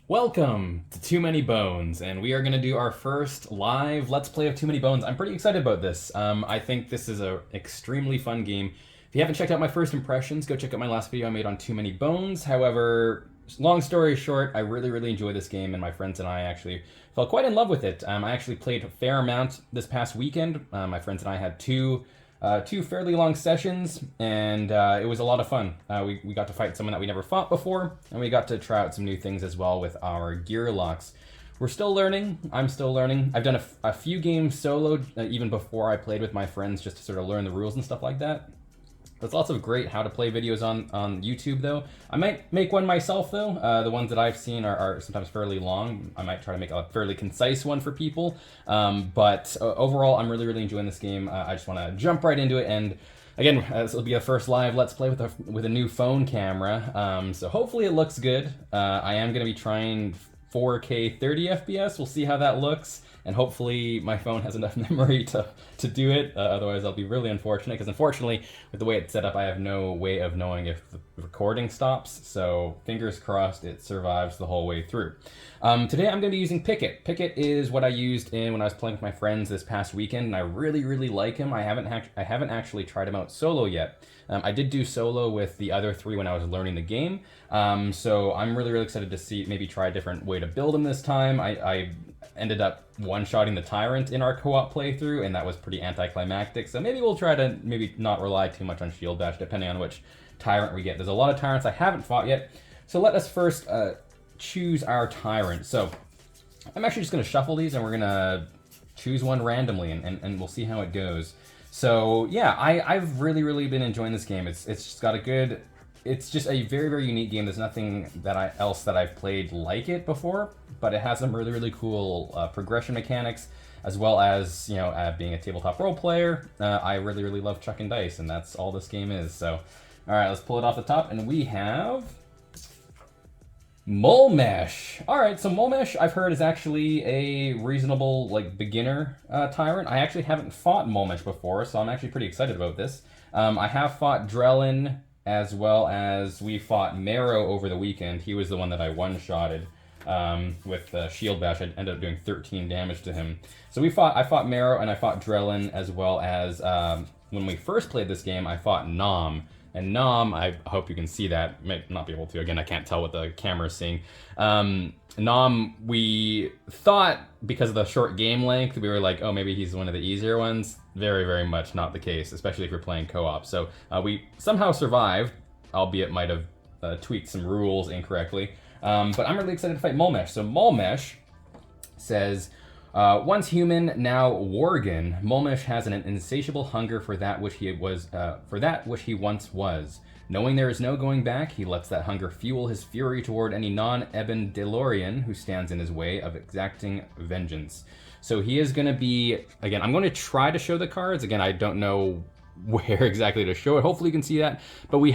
Welcome to Too Many Bones, and we are going to do our first live Let's Play of Too Many Bones. I'm pretty excited about this. I think this is an extremely fun game. If you haven't checked out my first impressions, go check out my last video I made on Too Many Bones. However, long story short, I really enjoy this game, and my friends and I actually fell quite in love with it. I actually played a fair amount this past weekend. My friends and I had two fairly long sessions, and it was a lot of fun. We got to fight someone that we never fought before, and we got to try out some new things as well with our Gearlocs. We're still learning. I'm still learning. I've done a few games solo, even before I played with my friends, just to sort of learn the rules and stuff like that. There's lots of great how to play videos on YouTube, though. I might make one myself, though. The ones that I've seen are sometimes fairly long. I might try to make a fairly concise one for people. But overall, I'm really enjoying this game. I just want to jump right into it. And again, this will be a first live Let's Play with a new phone camera. So hopefully it looks good. I am going to be trying 4K 30 FPS. We'll see how that looks. And hopefully my phone has enough memory to do it. Otherwise, I'll be really unfortunate, because unfortunately, with the way it's set up, I have no way of knowing if the recording stops. So fingers crossed it survives the whole way through. Today, I'm going to be using Picket. Picket is what I used when I was playing with my friends this past weekend, and I really like him. I haven't actually tried him out solo yet. I did do solo with the other three when I was learning the game. So I'm really excited to maybe try a different way to build him this time. I ended up one-shotting the Tyrant in our co-op playthrough, and that was pretty anticlimactic. So maybe we'll try to not rely too much on Shield Bash, depending on which Tyrant we get. There's a lot of Tyrants I haven't fought yet. So let us first choose our Tyrant. So I'm actually just going to shuffle these, and we're going to choose one randomly, and we'll see how it goes. So yeah, I've really been enjoying this game. It's just got a good... It's just a very unique game. There's nothing else that I've played like it before, but it has some really cool progression mechanics, as well as, you know, being a tabletop role player. I really love chucking dice, and that's all this game is. So, all right, let's pull it off the top, and we have Mulmesh. All right, so Mulmesh, I've heard, is actually a reasonable, like, beginner Tyrant. I actually haven't fought Mulmesh before, so I'm actually pretty excited about this. I have fought Drellin, as well as we fought Marrow over the weekend. He was the one that I one-shotted with Shield Bash. I ended up doing 13 damage to him. So I fought Marrow, and I fought Drellin, as well as when we first played this game, I fought Nom. And Nom, I hope you can see that. Might not be able to. Again, I can't tell what the camera's seeing. Nom, we thought, because of the short game length, we were like, oh, maybe he's one of the easier ones. Very much not the case, especially if you're playing co-op. So we somehow survived, albeit might have tweaked some rules incorrectly. But I'm really excited to fight Mulmesh. So Mulmesh says, once human, now Worgen, Mulmesh has an insatiable hunger for that which he once was. Knowing there is no going back, he lets that hunger fuel his fury toward any non-Ebon Delorian who stands in his way of exacting vengeance. So he is going to be, again, I'm going to try to show the cards. Again, I don't know where exactly to show it. Hopefully you can see that. But we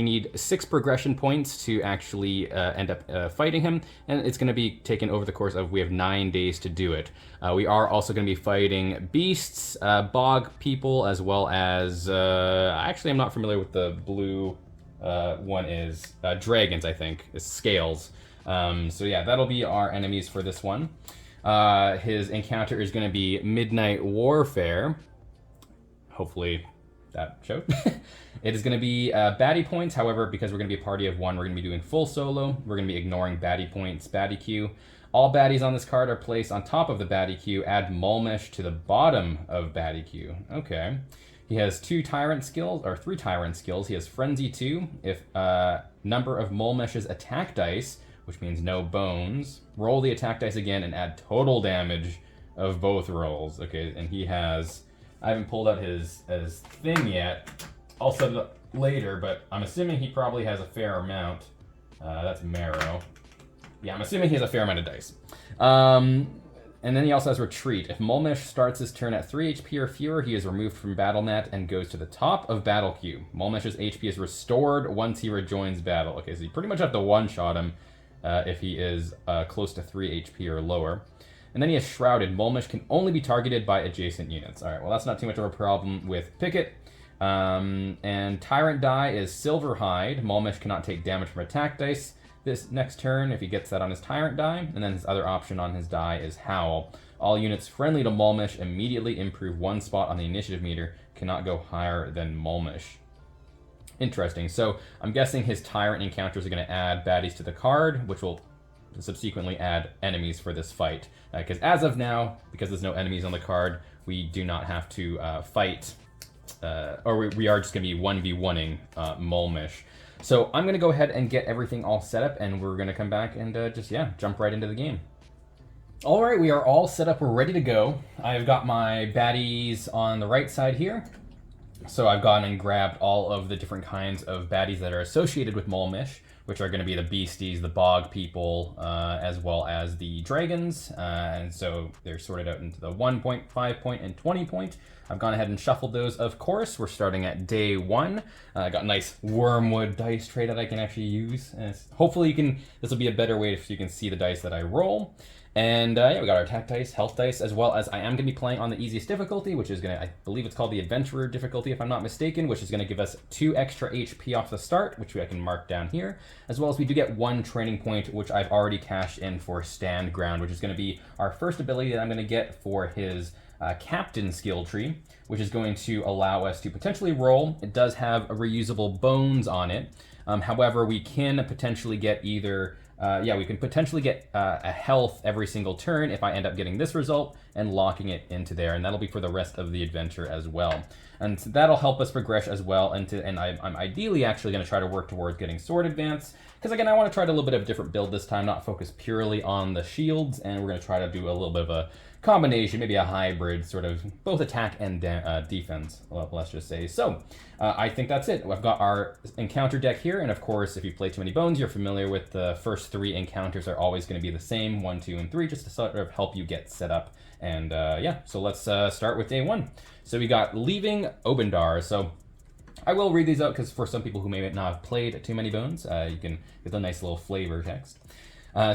need 6 progression points to actually end up fighting him, and it's going to be taken over the course of, we have 9 days to do it. We are also going to be fighting beasts, bog people, as well as, actually I'm not familiar with the blue one is, dragons, I think, is scales. So yeah, that'll be our enemies for this one. His encounter is going to be Midnight Warfare. Hopefully that showed. It is going to be baddie points. However, because we're going to be a party of 1, we're going to be doing full solo. We're going to be ignoring baddie points, baddie queue. All baddies on this card are placed on top of the baddie queue. Add Mulmesh to the bottom of baddie queue. Okay. He has 2 Tyrant skills, or 3 Tyrant skills. He has Frenzy 2. If number of Mulmesh's attack dice, which means no bones, roll the attack dice again and add total damage of both rolls. Okay, and he has... I haven't pulled out his thing yet. I'll set it up later, but I'm assuming he probably has a fair amount. That's Marrow. Yeah, I'm assuming he has a fair amount of dice. And then he also has Retreat. If Mulmesh starts his turn at 3 HP or fewer, he is removed from battle mat and goes to the top of battle queue. Mulmesh's HP is restored once he rejoins battle. Okay, so you pretty much have to one-shot him if he is close to 3 HP or lower. And then he has Shrouded. Mulmesh can only be targeted by adjacent units. All right, well, that's not too much of a problem with Picket. And Tyrant die is Silver Hide. Mulmesh cannot take damage from attack dice. This next turn, if he gets that on his Tyrant die, and then his other option on his die is Howl. All units friendly to Mulmesh immediately improve 1 spot on the initiative meter, cannot go higher than Mulmesh. Interesting. So I'm guessing his Tyrant encounters are going to add baddies to the card, which will subsequently add enemies for this fight. Because as of now, because there's no enemies on the card, we do not have to fight, or we are just going to be 1v1ing Mulmesh. So I'm going to go ahead and get everything all set up, and we're going to come back and just, yeah, jump right into the game. All right, we are all set up. We're ready to go. I've got my baddies on the right side here. So I've gone and grabbed all of the different kinds of baddies that are associated with Mulmesh, which are going to be the beasties, the bog people, as well as the dragons. And so they're sorted out into the 1 point, 5 point, and 20 point. I've gone ahead and shuffled those, of course. We're starting at day 1. I got a nice wormwood dice tray that I can actually use. And hopefully this will be a better way so you can see the dice that I roll. And yeah, we got our attack dice, health dice, as well as I am going to be playing on the easiest difficulty, which is going to, I believe it's called the Adventurer difficulty, if I'm not mistaken, which is going to give us 2 extra HP off the start, which I can mark down here, as well as we do get 1 training point, which I've already cashed in for Stand Ground, which is going to be our first ability that I'm going to get for his Captain skill tree, which is going to allow us to potentially roll. It does have a reusable bones on it. However, we can potentially get either... we can potentially get a health every single turn if I end up getting this result and locking it into there, and that'll be for the rest of the adventure as well. And so that'll help us progress as well, and I'm ideally actually going to try to work towards getting Sword Advance, because again, I want to try a little bit of a different build this time, not focus purely on the shields, and we're going to try to do a little bit of a combination, maybe a hybrid, sort of both attack and defense, let's just say. So I think that's it. I've got our encounter deck here, and of course, if you play too many bones, you're familiar with the first 3 encounters are always going to be the same, 1, 2, and 3, just to sort of help you get set up. And yeah, so let's start with day 1. So we got Leaving Obendar. So I will read these out because for some people who may not have played too many bones, you can get a nice little flavor text.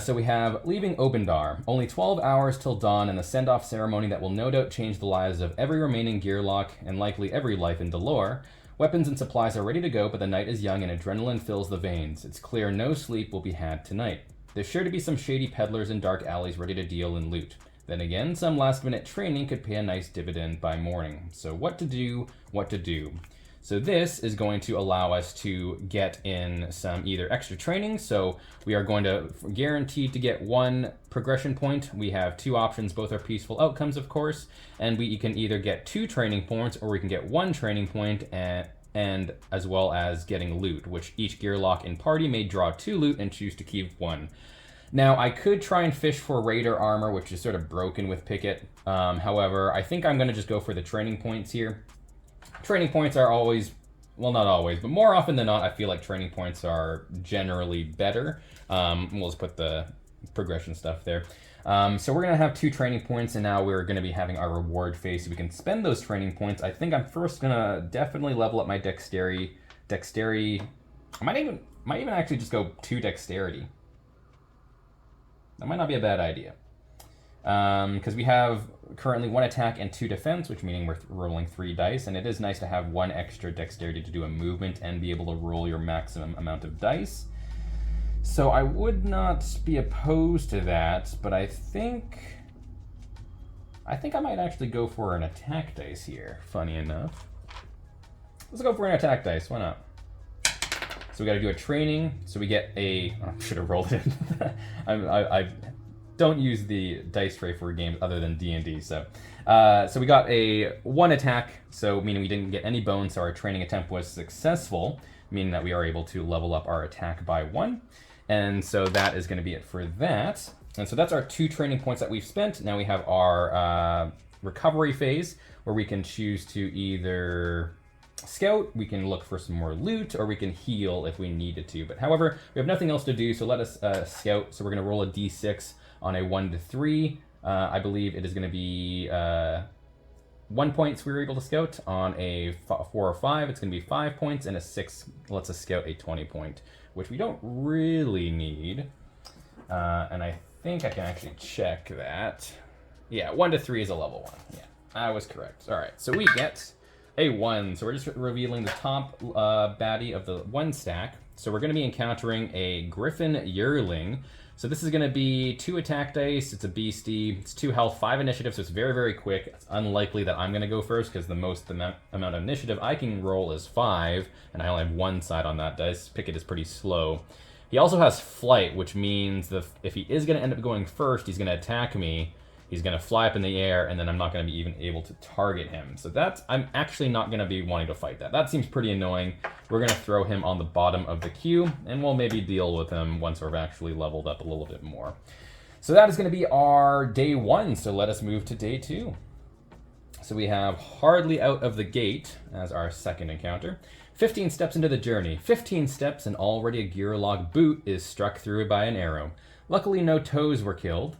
So we have Leaving Obendar. Only 12 hours till dawn and the send-off ceremony that will no doubt change the lives of every remaining Gearloc and likely every life in Delore. Weapons and supplies are ready to go, but the night is young and adrenaline fills the veins. It's clear no sleep will be had tonight. There's sure to be some shady peddlers in dark alleys ready to deal in loot. Then again, some last-minute training could pay a nice dividend by morning. So what to do, what to do. So this is going to allow us to get in some either extra training. So we are going to guaranteed to get 1 progression point. We have 2 options. Both are peaceful outcomes, of course. And we can either get 2 training points or we can get 1 training point and as well as getting loot, which each Gearloc in party may draw 2 loot and choose to keep 1. Now, I could try and fish for Raider armor, which is sort of broken with Picket. However, I think I'm going to just go for the training points here. Training points are always, well, not always, but more often than not, I feel like training points are generally better. We'll just put the progression stuff there. So we're going to have 2 training points, and now we're going to be having our reward phase, so we can spend those training points. I think I'm first going to definitely level up my dexterity. I might even actually just go 2 dexterity. That might not be a bad idea. Because we have currently 1 attack and 2 defense, which meaning we're rolling 3 dice, and it is nice to have 1 extra dexterity to do a movement and be able to roll your maximum amount of dice. So I would not be opposed to that, but I think I might actually go for an attack dice here, funny enough. Let's go for an attack dice, why not? So we got to do a training, so we get a... Oh, I should have rolled it. I don't use the dice tray for games other than D&D, so we got a 1 attack, so meaning we didn't get any bones, so our training attempt was successful, meaning that we are able to level up our attack by 1, and so that is going to be it for that. And so that's our 2 training points that we've spent. Now we have our recovery phase, where we can choose to either scout, we can look for some more loot, or we can heal if we needed to. But however, we have nothing else to do, so let us scout. So we're going to roll a d6 on a 1 to 3. I believe it is going to be 1 point, so we were able to scout. On a 4 or 5, it's going to be 5 points, and a 6 lets us scout a 20 point, which we don't really need. And I think I can actually check that. Yeah, 1 to 3 is a level 1. Yeah, I was correct. All right, so we get a 1. So we're just revealing the top baddie of the 1 stack. So we're going to be encountering a Griffin Yearling. So this is going to be 2 attack dice, it's a beastie, it's 2 health, 5 initiative, so it's very, very quick. It's unlikely that I'm going to go first because the most amount of initiative I can roll is 5, and I only have 1 side on that dice. Picket is pretty slow. He also has flight, which means that if he is going to end up going first, he's going to attack me. He's going to fly up in the air, and then I'm not going to be even able to target him. So I'm actually not going to be wanting to fight that. That seems pretty annoying. We're going to throw him on the bottom of the queue, and we'll maybe deal with him once we've actually leveled up a little bit more. So that is going to be our day 1, so let us move to day 2. So we have Hardly Out of the Gate as our second encounter. 15 steps into the journey. 15 steps, and already a Gearloc boot is struck through by an arrow. Luckily, no toes were killed.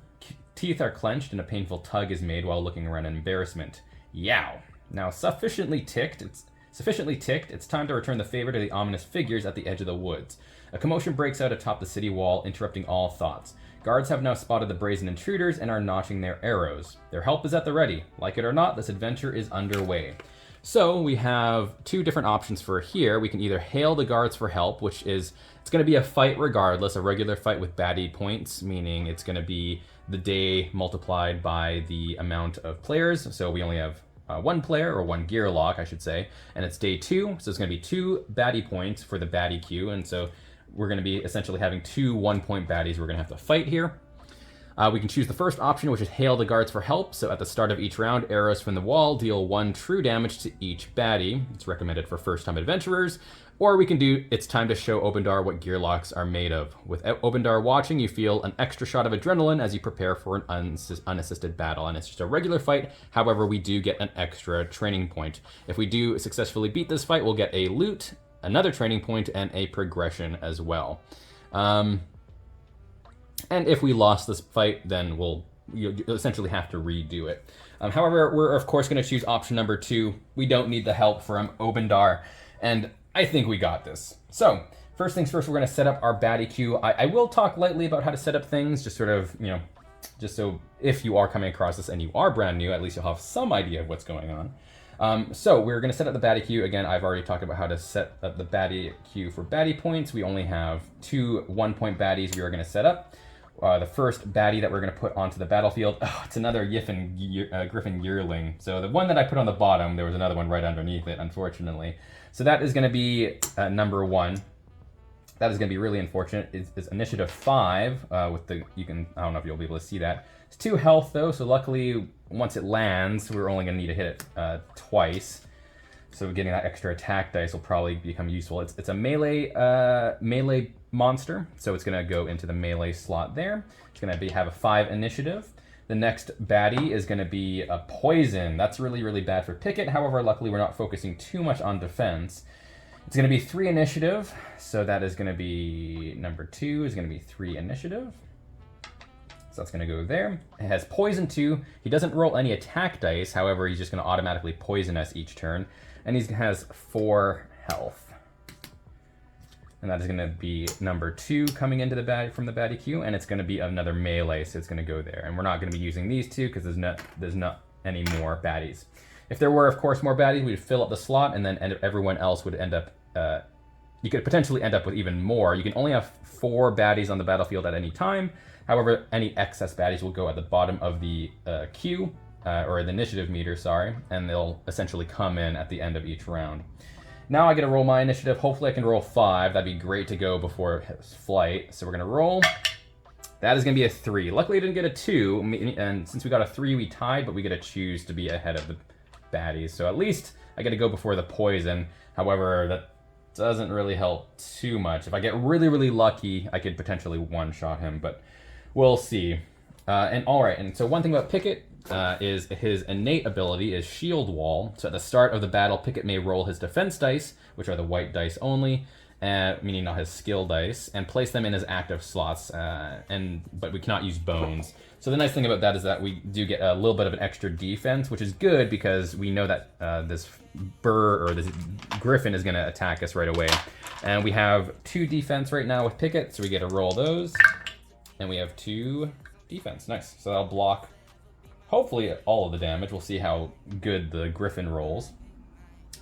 Teeth are clenched and a painful tug is made while looking around in embarrassment. Yow. Now sufficiently ticked, it's time to return the favor to the ominous figures at the edge of the woods. A commotion breaks out atop the city wall, interrupting all thoughts. Guards have now spotted the brazen intruders and are notching their arrows. Their help is at the ready. Like it or not, this adventure is underway. So we have 2 different options for here. We can either hail the guards for help, which is, it's going to be a fight regardless, a regular fight with baddie points, meaning it's going to be the day multiplied by the amount of players. So we only have 1 player, or 1 Gearloc, I should say, and it's day 2, so it's going to be 2 baddie points for the baddie queue, and so we're going to be essentially having 2 one-point baddies we're going to have to fight here. We can choose the first option, which is hail the guards for help. So at the start of each round, arrows from the wall deal 1 true damage to each baddie. It's recommended for first-time adventurers. Or we can do It's Time to Show Obendar What Gearlocs Are Made Of. Without Obendar watching, you feel an extra shot of adrenaline as you prepare for an unassisted battle. And it's just a regular fight. However, we do get an extra training point. If we do successfully beat this fight, we'll get a loot, another training point, and a progression as well. And if we lost this fight, then you'll essentially have to redo it. However, we're of course going to choose option number 2. We don't need the help from Obendar, and I think we got this. So, first things first, we're going to set up our baddie queue. I will talk lightly about how to set up things, just sort of, just so if you are coming across this and you are brand new, at least you'll have some idea of what's going on. So we're going to set up the baddie queue. Again, I've already talked about how to set up the baddie queue for baddie points. We only have 2 one-point baddies we are going to set up. The first baddie that we're going to put onto the battlefield, it's another Griffin Yearling. So the one that I put on the bottom, there was another one right underneath it, unfortunately. So that is going to be number 1. That is going to be really unfortunate. It's initiative 5 with the, I don't know if you'll be able to see that. It's 2 health though, so luckily once it lands, we're only going to need to hit it twice. So getting that extra attack dice will probably become useful. It's a melee monster, so it's going to go into the melee slot there. It's going to have a 5 initiative. The next baddie is going to be a poison. That's really, really bad for Picket. However, luckily we're not focusing too much on defense. It's going to be 3 initiative, so that is going to be number 2 is going to be 3 initiative. So that's going to go there. It has poison 2. He doesn't roll any attack dice, however, he's just going to automatically poison us each turn. And he has 4 health. And that is going to be number 2 coming into the from the baddie queue, and it's going to be another melee, so it's going to go there. And we're not going to be using these 2 because there's not any more baddies. If there were, of course, more baddies, we'd fill up the slot, and then everyone else would end up. You could potentially end up with even more. You can only have 4 baddies on the battlefield at any time. However, any excess baddies will go at the bottom of the queue. Or the initiative meter, sorry, and they'll essentially come in at the end of each round. Now I get to roll my initiative. Hopefully I can roll 5. That'd be great to go before his flight. So we're going to roll. That is going to be a 3. Luckily I didn't get a 2, and since we got a 3, we tied, but we get to choose to be ahead of the baddies. So at least I get to go before the poison. However, that doesn't really help too much. If I get really, really lucky, I could potentially one-shot him, but we'll see. And so one thing about Picket, is his innate ability is Shield Wall. So at the start of the battle, Picket may roll his defense dice, which are the white dice only, meaning not his skill dice, and place them in his active slots, but we cannot use bones. So the nice thing about that is that we do get a little bit of an extra defense, which is good because we know that this this Griffin is going to attack us right away. And we have 2 defense right now with Picket, so we get to roll those. And we have 2 defense. Nice. So that'll block hopefully all of the damage. We'll see how good the Griffin rolls.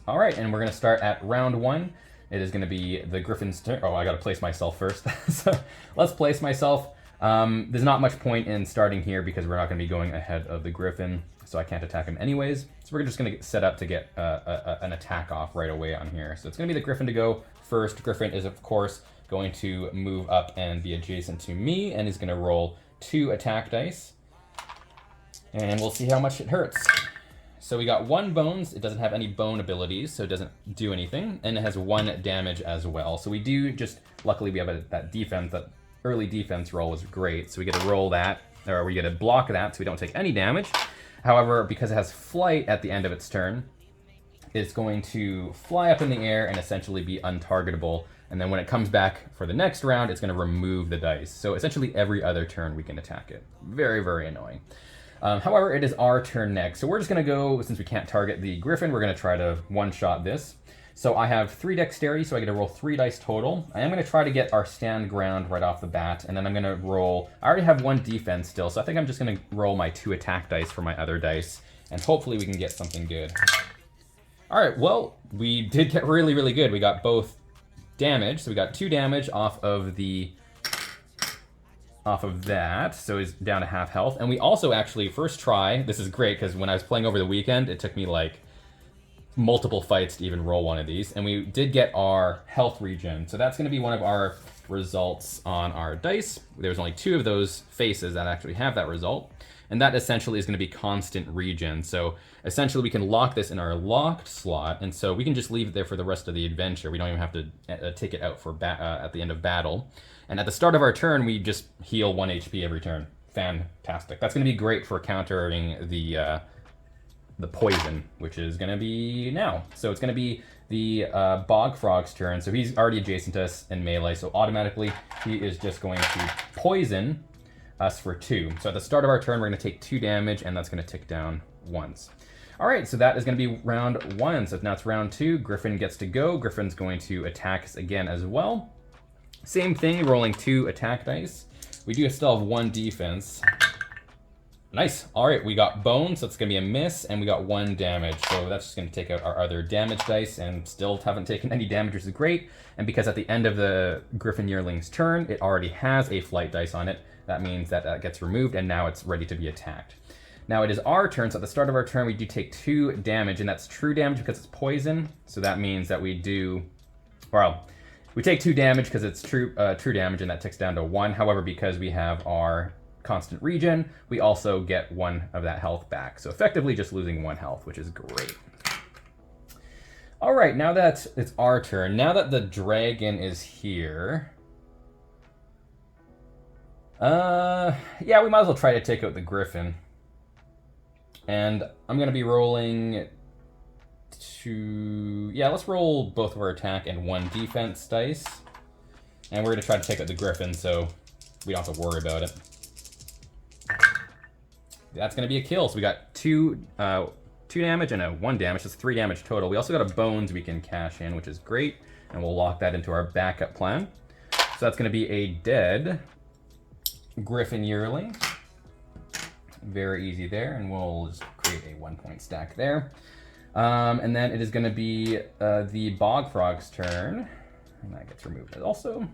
All right, and we're going to start at round 1. it is going to be the Griffin's turn. Oh, I got to place myself first. So let's place myself. There's not much point in starting here because we're not going to be going ahead of the Griffin, so I can't attack him anyways. So we're just going to set up to get an attack off right away on here. So it's going to be the Griffin to go first. Griffin is, of course, going to move up and be adjacent to me, and is going to roll 2 attack dice. And we'll see how much it hurts. So we got 1 bones. It doesn't have any bone abilities, so it doesn't do anything. And it has 1 damage as well. So we do just, luckily we have that defense, that early defense roll was great. So we get to roll that, or we get to block that so we don't take any damage. However, because it has flight at the end of its turn, it's going to fly up in the air and essentially be untargetable. And then when it comes back for the next round, it's going to remove the dice. So essentially every other turn we can attack it. Very, very annoying. However, it is our turn next. So we're just going to go, since we can't target the Griffin, we're going to try to one-shot this. So I have 3 dexterity, so I get to roll 3 dice total. I am going to try to get our stand ground right off the bat, and then I'm going to roll... I already have 1 defense still, so I think I'm just going to roll my 2 attack dice for my other dice, and hopefully we can get something good. Alright, well, we did get really, really good. We got both damage, so we got 2 damage off of that, so he's down to half health. And we also actually, first try, this is great, because when I was playing over the weekend, it took me like multiple fights to even roll one of these, and we did get our health regen. So that's going to be one of our results on our dice. There's only 2 of those faces that actually have that result, and that essentially is going to be constant regen. So essentially we can lock this in our locked slot, and so we can just leave it there for the rest of the adventure. We don't even have to take it out for at the end of battle. And at the start of our turn, we just heal 1 HP every turn. Fantastic. That's going to be great for countering the poison, which is going to be now. So it's going to be the Bog Frog's turn. So he's already adjacent to us in melee, so automatically he is just going to poison us for 2. So at the start of our turn, we're going to take 2 damage, and that's going to tick down once. All right, so that is going to be round 1. So now it's round 2. Griffin gets to go. Griffin's going to attack us again as well. Same thing, rolling 2 attack dice. We do still have 1 defense. Nice. All right, we got bones, so it's going to be a miss, and we got 1 damage. So that's just going to take out our other damage dice, and still haven't taken any damage, which is great. And because at the end of the Griffin Yearling's turn, it already has a flight dice on it, that means that that gets removed, and now it's ready to be attacked. Now it is our turn, so at the start of our turn, we do take 2 damage, and that's true damage because it's poison. So that means that we do, well, we take 2 damage because it's true damage, and that ticks down to 1. However, because we have our constant regen, we also get 1 of that health back. So effectively just losing 1 health, which is great. All right, now that it's our turn, now that the dragon is here, yeah, we might as well try to take out the Griffin. And I'm going to be rolling 2... Yeah, let's roll both of our attack and 1 defense dice. And we're going to try to take out the Griffin, so we don't have to worry about it. That's going to be a kill. So we got 2 damage and a 1 damage. That's 3 damage total. We also got a bones we can cash in, which is great. And we'll lock that into our backup plan. So that's going to be a dead Griffin Yearling. Very easy there, and we'll just create a 1-point stack there. And then it is going to be the Bog Frog's turn, and that gets removed also.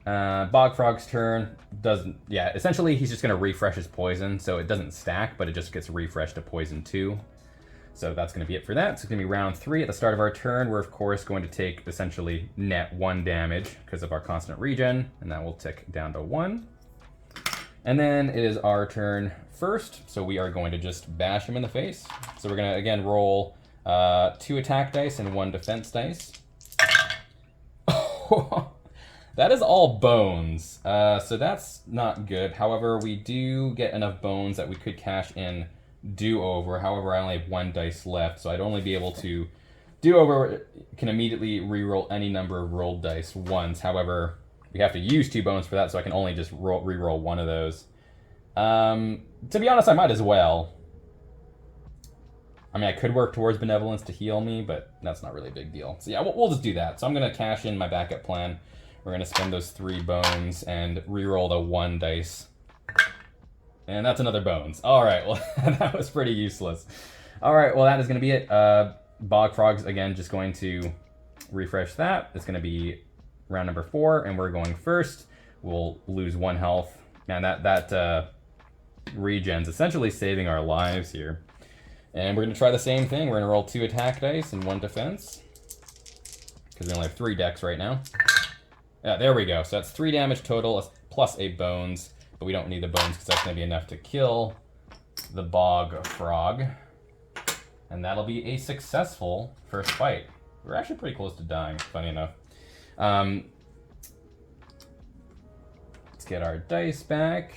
Bog Frog's turn doesn't, yeah, essentially he's just going to refresh his poison, so it doesn't stack, but it just gets refreshed to poison 2. So that's going to be it for that. So it's going to be round 3. At the start of our turn, we're of course going to take essentially net 1 damage because of our constant regen, and that will tick down to 1. And then it is our turn first, so we are going to just bash him in the face. So we're going to, again, roll 2 attack dice and 1 defense dice. That is all bones, so that's not good. However, we do get enough bones that we could cash in do-over. However, I only have 1 dice left, so I'd only be able to do-over can immediately re-roll any number of rolled dice once. However, we have to use 2 bones for that, so I can only just re-roll 1 of those. To be honest, I might as well. I mean, I could work towards Benevolence to heal me, but that's not really a big deal. So yeah, we'll just do that. So I'm going to cash in my backup plan. We're going to spend those 3 bones and re-roll the 1 dice. And that's another bones. All right, well, that was pretty useless. All right, well, that is going to be it. Bog Frog's, again, just going to refresh that. It's going to be round number 4, and we're going first. We'll lose 1 health. Man, that regen's essentially saving our lives here. And we're going to try the same thing. We're going to roll 2 attack dice and 1 defense. Because we only have 3 decks right now. Yeah, there we go. So that's 3 damage total, plus 8 bones. But we don't need the bones because that's going to be enough to kill the Bog Frog. And that'll be a successful first fight. We're actually pretty close to dying, funny enough. Let's get our dice back.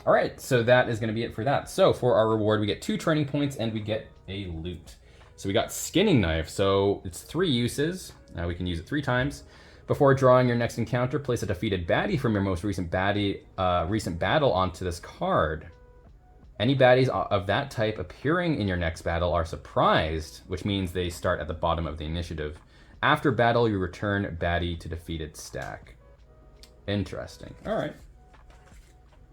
All right, so that is going to be it for that. So for our reward, we get 2 training points and we get a loot. So we got Skinning Knife. So it's 3 uses. We can use it 3 times. Before drawing your next encounter, place a defeated baddie from your most recent battle onto this card. Any baddies of that type appearing in your next battle are surprised, which means they start at the bottom of the initiative. After battle, you return baddie to defeated stack. Interesting. All right.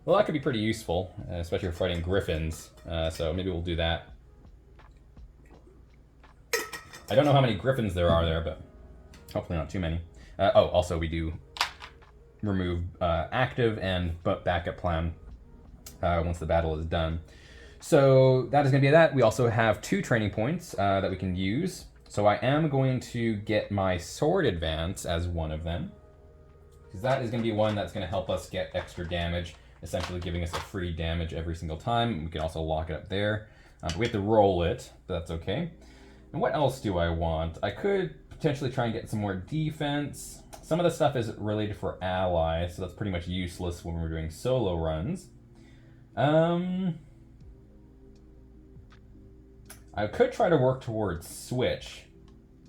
Well, that could be pretty useful, especially for fighting griffins. So maybe we'll do that. I don't know how many griffins there are there, but hopefully not too many. Also we do remove active and backup plan once the battle is done. So that is going to be that. We also have 2 training points that we can use. So I am going to get my sword advance as one of them, because that is going to be one that's going to help us get extra damage, essentially giving us a free damage every single time. We can also lock it up there. But we have to roll it, but that's okay. And what else do I want? I could potentially try and get some more defense. Some of the stuff is related for allies, so that's pretty much useless when we're doing solo runs. I could try to work towards switch,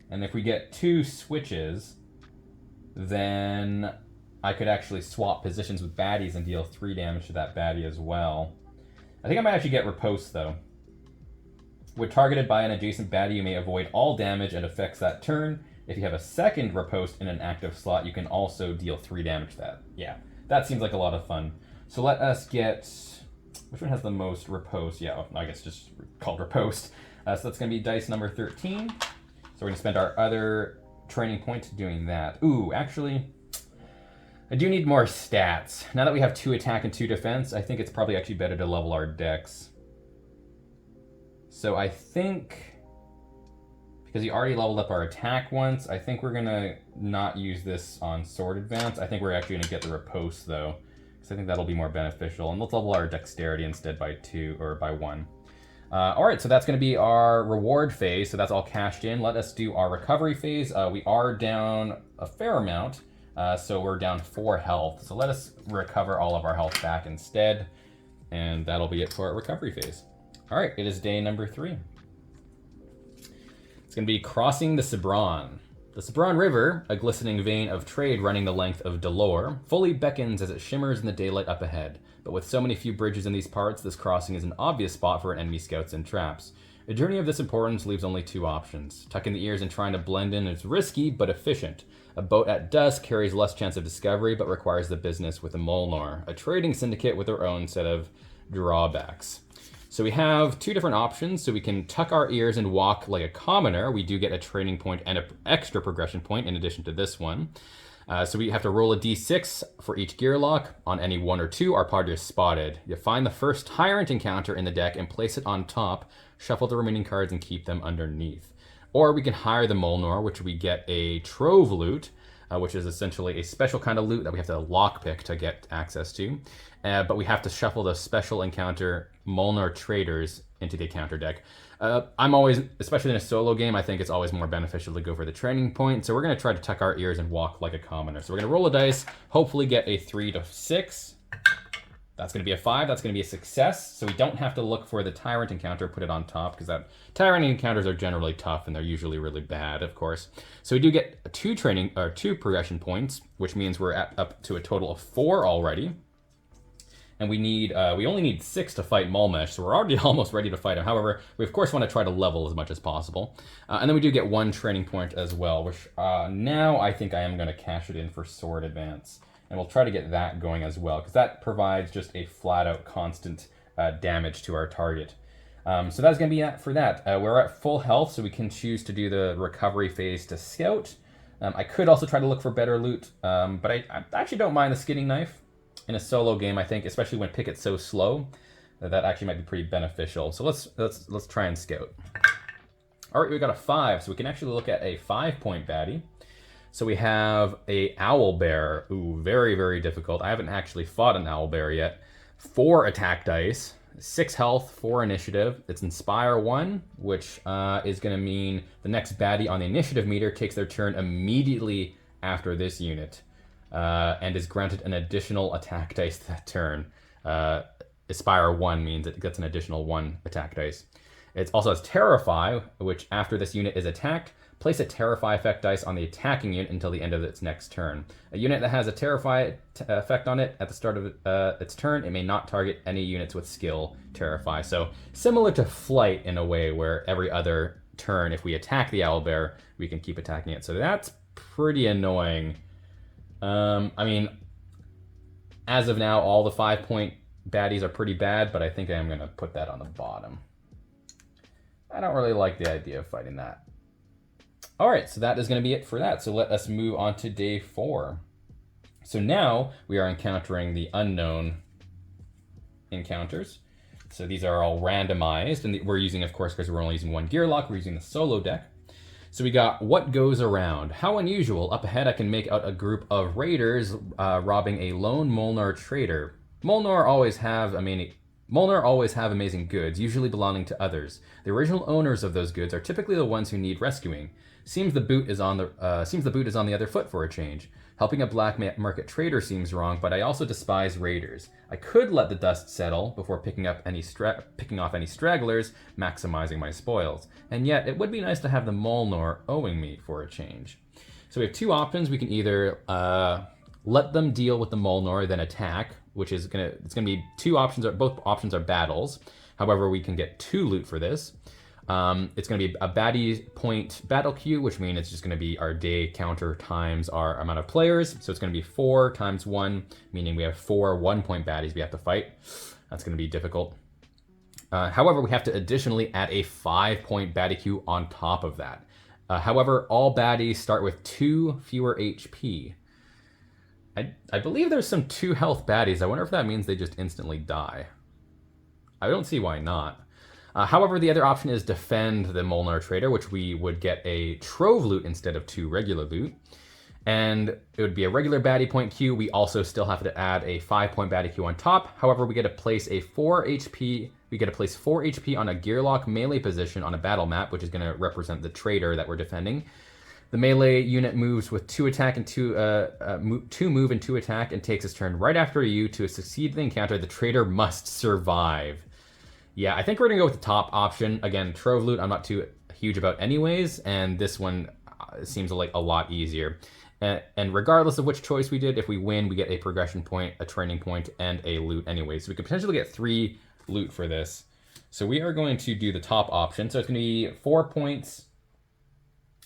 and if we get 2 switches, then I could actually swap positions with baddies and deal 3 damage to that baddie as well. I think I might actually get riposte though. When targeted by an adjacent baddie, you may avoid all damage and effects that turn. If you have a second riposte in an active slot, you can also deal 3 damage to that. Yeah, that seems like a lot of fun. So let us get... Which one has the most riposte? Yeah, I guess just called riposte. So that's going to be dice number 13. So we're going to spend our other training point doing that. Ooh, actually, I do need more stats. Now that we have 2 attack and 2 defense, I think it's probably actually better to level our decks. So I think, because he already leveled up our attack once, I think we're going to not use this on sword advance. I think we're actually going to get the riposte though, because I think that'll be more beneficial. And let's level our dexterity instead by 2 or by 1. All right, so that's going to be our reward phase. So that's all cashed in. Let us do our recovery phase. We are down a fair amount, so we're down 4 health. So let us recover all of our health back instead, and that'll be it for our recovery phase. All right, it is day number 3. It's going to be crossing the Sebron. The Sebron River, a glistening vein of trade running the length of Delore, fully beckons as it shimmers in the daylight up ahead. But with so many few bridges in these parts, this crossing is an obvious spot for enemy scouts and traps. A journey of this importance leaves only 2 options. Tucking the ears and trying to blend in is risky, but efficient. A boat at dusk carries less chance of discovery, but requires the business with a Molnar, a trading syndicate with their own set of drawbacks. So we have 2 different options. So we can tuck our ears and walk like a commoner. We do get a training point and an extra progression point in addition to this one. So we have to roll a d6 for each Gearloc. On any 1 or 2, our party is spotted. You find the first Tyrant encounter in the deck and place it on top, shuffle the remaining cards and keep them underneath. Or we can hire the Molnar, which we get a Trove loot, which is essentially a special kind of loot that we have to lockpick to get access to. But we have to shuffle the special encounter Molnar traders into the encounter deck. I'm always, especially in a solo game, I think it's always more beneficial to go for the training point. So we're going to try to tuck our ears and walk like a commoner. So we're going to roll a dice, hopefully get a 3 to 6. That's going to be a 5. That's going to be a success. So we don't have to look for the Tyrant encounter, put it on top, because that Tyrant encounters are generally tough and they're usually really bad, of course. So we do get 2 progression points, which means we're up to a total of 4 already. And we only need 6 to fight Mulmesh, so we're already almost ready to fight him. However, we of course want to try to level as much as possible. And then we do get 1 training point as well, which now I think I am going to cash it in for sword advance. And we'll try to get that going as well, because that provides just a flat-out constant damage to our target. So that's going to be it for that. We're at full health, so we can choose to do the recovery phase to scout. I could also try to look for better loot, but I actually don't mind the skinning knife. In a solo game, I think, especially when Picket's so slow, that actually might be pretty beneficial. So let's try and scout. All right, we got a 5, so we can actually look at a 5-point baddie. So we have a owlbear. Ooh, very, very difficult. I haven't actually fought an owlbear yet. 4 attack dice, 6 health, 4 initiative. It's Inspire 1, which is going to mean the next baddie on the initiative meter takes their turn immediately after this unit, and is granted an additional attack dice that turn. Aspire 1 means it gets an additional 1 attack dice. It also has Terrify, which after this unit is attacked, place a Terrify effect dice on the attacking unit until the end of its next turn. A unit that has a Terrify effect on it at the start of its turn, it may not target any units with skill Terrify. So similar to Flight in a way, where every other turn, if we attack the owlbear, we can keep attacking it. So that's pretty annoying. I mean, as of now, all the 5-point baddies are pretty bad, but I think I am going to put that on the bottom. I don't really like the idea of fighting that. All right, so that is going to be it for that. So let us move on to day 4. So now we are encountering the unknown encounters. So these are all randomized, and we're using, of course, because we're only using one Gearloc, we're using the solo deck. So we got What Goes Around. How unusual. Up ahead, I can make out a group of raiders robbing a lone Molnar trader. Molnar always have amazing goods, usually belonging to others. The original owners of those goods are typically the ones who need rescuing. Seems the boot is on the other foot for a change. Helping a black market trader seems wrong, but I also despise raiders. I could let the dust settle before picking off any stragglers, maximizing my spoils. And yet, it would be nice to have the Molnar owing me for a change. So we have 2 options. We can either let them deal with the Molnar, then attack, which is gonna be 2 options. Both options are battles. However, we can get 2 loot for this. It's going to be a baddie point battle queue, which means it's just going to be our day counter times our amount of players. So it's going to be 4 times 1, meaning we have 4 1-point baddies we have to fight. That's going to be difficult. However, we have to additionally add a 5-point baddie queue on top of that. However, all baddies start with 2 fewer HP. I believe there's some 2 health baddies. I wonder if that means they just instantly die. I don't see why not. However, the other option is defend the Molnar trader, which we would get a trove loot instead of 2 regular loot. And it would be a regular baddie point queue. We also still have to add a 5-point baddie queue on top. However, we get to place a 4 HP. We get to place 4 HP on a Gearloc melee position on a battle map, which is going to represent the trader that we're defending. The melee unit moves with 2 attack and 2 move and 2 attack and takes its turn right after you. To succeed in the encounter, the trader must survive. Yeah, I think we're going to go with the top option. Again, Trove Loot I'm not too huge about anyways, and this one seems like a lot easier. And regardless of which choice we did, if we win, we get a progression point, a training point, and a loot anyway. So we could potentially get 3 loot for this. So we are going to do the top option. So it's going to be 4 points,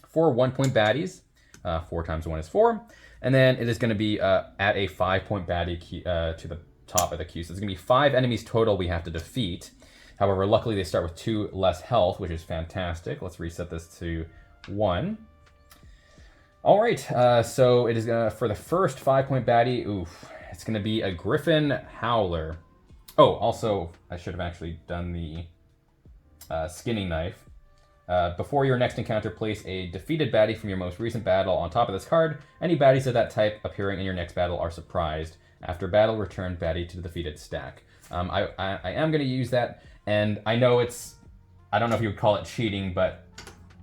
4 1-point baddies. 4 times 1 is 4. And then it is going to be at a 5-point baddie key, to the top of the queue. So it's going to be 5 enemies total we have to defeat. However, luckily they start with 2 less health, which is fantastic. Let's reset this to 1. All right, so it is for the first 5-point baddie. Oof, it's going to be a Griffin Howler. Oh, also, I should have actually done the skinning knife. Before your next encounter, place a defeated baddie from your most recent battle on top of this card. Any baddies of that type appearing in your next battle are surprised. After battle, return baddie to the defeated stack. I am going to use that. And I know I don't know if you would call it cheating, but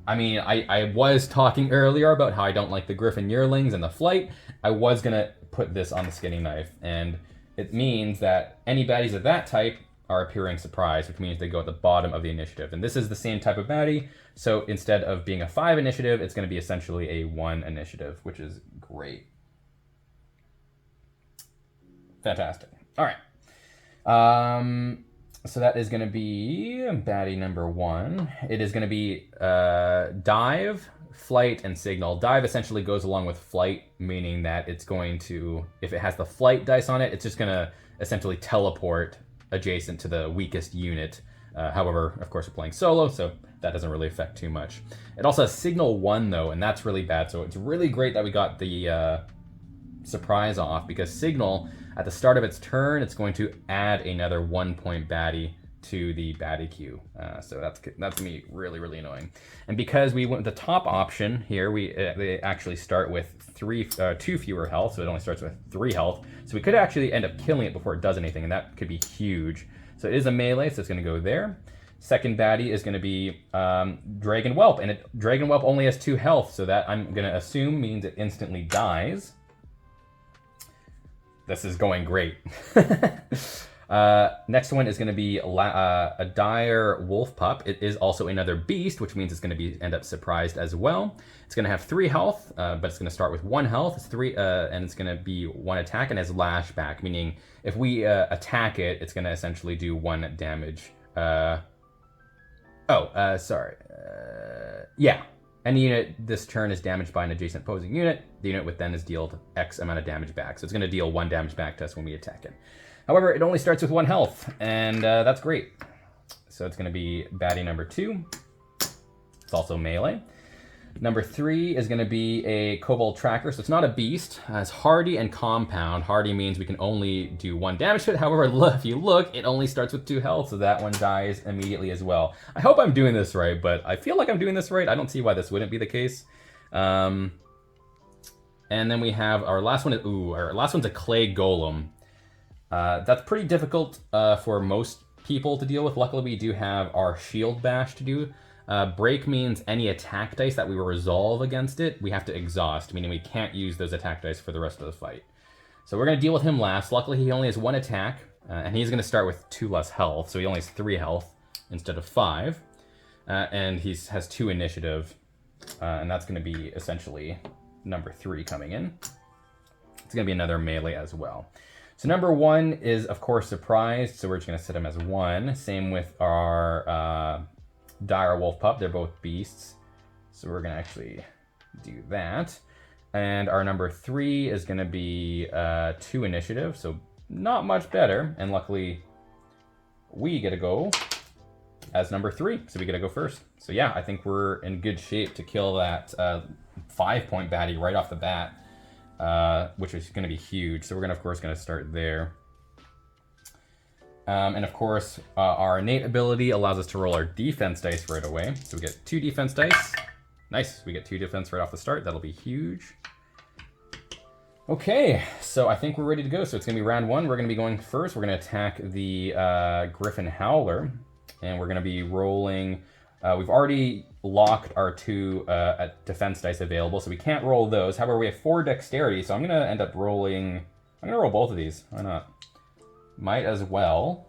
I mean, I was talking earlier about how I don't like the Griffin Yearlings and the Flight. I was going to put this on the skinning knife, and it means that any baddies of that type are appearing surprised, which means they go at the bottom of the initiative. And this is the same type of baddie, so instead of being a 5 initiative, it's going to be essentially a 1 initiative, which is great. Fantastic. All right. So that is going to be baddie number 1. It is going to be Dive, Flight, and Signal. Dive essentially goes along with Flight, meaning that it's going to, if it has the Flight dice on it, it's just going to essentially teleport adjacent to the weakest unit However, of course, we're playing solo, so that doesn't really affect too much. It also has Signal 1, though, and that's really bad. So it's really great that we got the surprise off, because Signal, at the start of its turn, it's going to add another 1-point baddie to the baddie queue. So that's going to be really, really annoying. And because we went with the top option here, they actually start with 2 fewer health, so it only starts with 3 health. So we could actually end up killing it before it does anything, and that could be huge. So it is a melee, so it's going to go there. Second baddie is going to be Dragon Whelp, and Dragon Whelp only has 2 health, so that I'm going to assume means it instantly dies. This is going great. Next one is going to be a dire wolf pup. It is also another beast, which means it's going to end up surprised as well. It's going to have 3 health, but it's going to start with 1 health. It's 3, and it's going to be 1 attack and has lash back, meaning if we attack it, it's going to essentially do 1 damage. Sorry. Yeah. Any unit this turn is damaged by an adjacent opposing unit. The unit with then is dealt X amount of damage back. So it's going to deal 1 damage back to us when we attack it. However, it only starts with 1 health, and that's great. So it's going to be baddie number 2. It's also melee. Number 3 is going to be a Kobold Tracker. So it's not a beast. It's hardy and compound. Hardy means we can only do 1 damage to it. However, if you look, it only starts with 2 health, so that one dies immediately as well. I hope I'm doing this right, but I feel like I'm doing this right. I don't see why this wouldn't be the case. And then we have our last one. Our last one's a Clay Golem. That's pretty difficult for most people to deal with. Luckily, we do have our Shield Bash to do. Break means any attack dice that we resolve against it, we have to exhaust, meaning we can't use those attack dice for the rest of the fight. So we're going to deal with him last. Luckily, he only has 1 attack, and he's going to start with 2 less health, so he only has 3 health instead of 5. And he has 2 initiative, and that's going to be essentially number 3 coming in. It's going to be another melee as well. So number 1 is, of course, surprised, so we're just going to set him as 1. Same with our dire wolf pup. They're both beasts, so we're going to actually do that. And our number 3 is going to be 2 initiative, so not much better. And luckily, we get to go as number 3, so we get to go first. So yeah, I think we're in good shape to kill that 5-point baddie right off the bat. Which is going to be huge. So we're of course going to start there. And of course, our innate ability allows us to roll our defense dice right away. So we get 2 defense dice. Nice, we get 2 defense right off the start. That'll be huge. Okay, so I think we're ready to go. So it's going to be round 1. We're going to be going first. We're going to attack the Griffin Howler. And we're going to be rolling... we've already locked our 2 defense dice available, so we can't roll those. However, we have 4 dexterity, so I'm going to end up rolling... I'm going to roll both of these. Why not? Might as well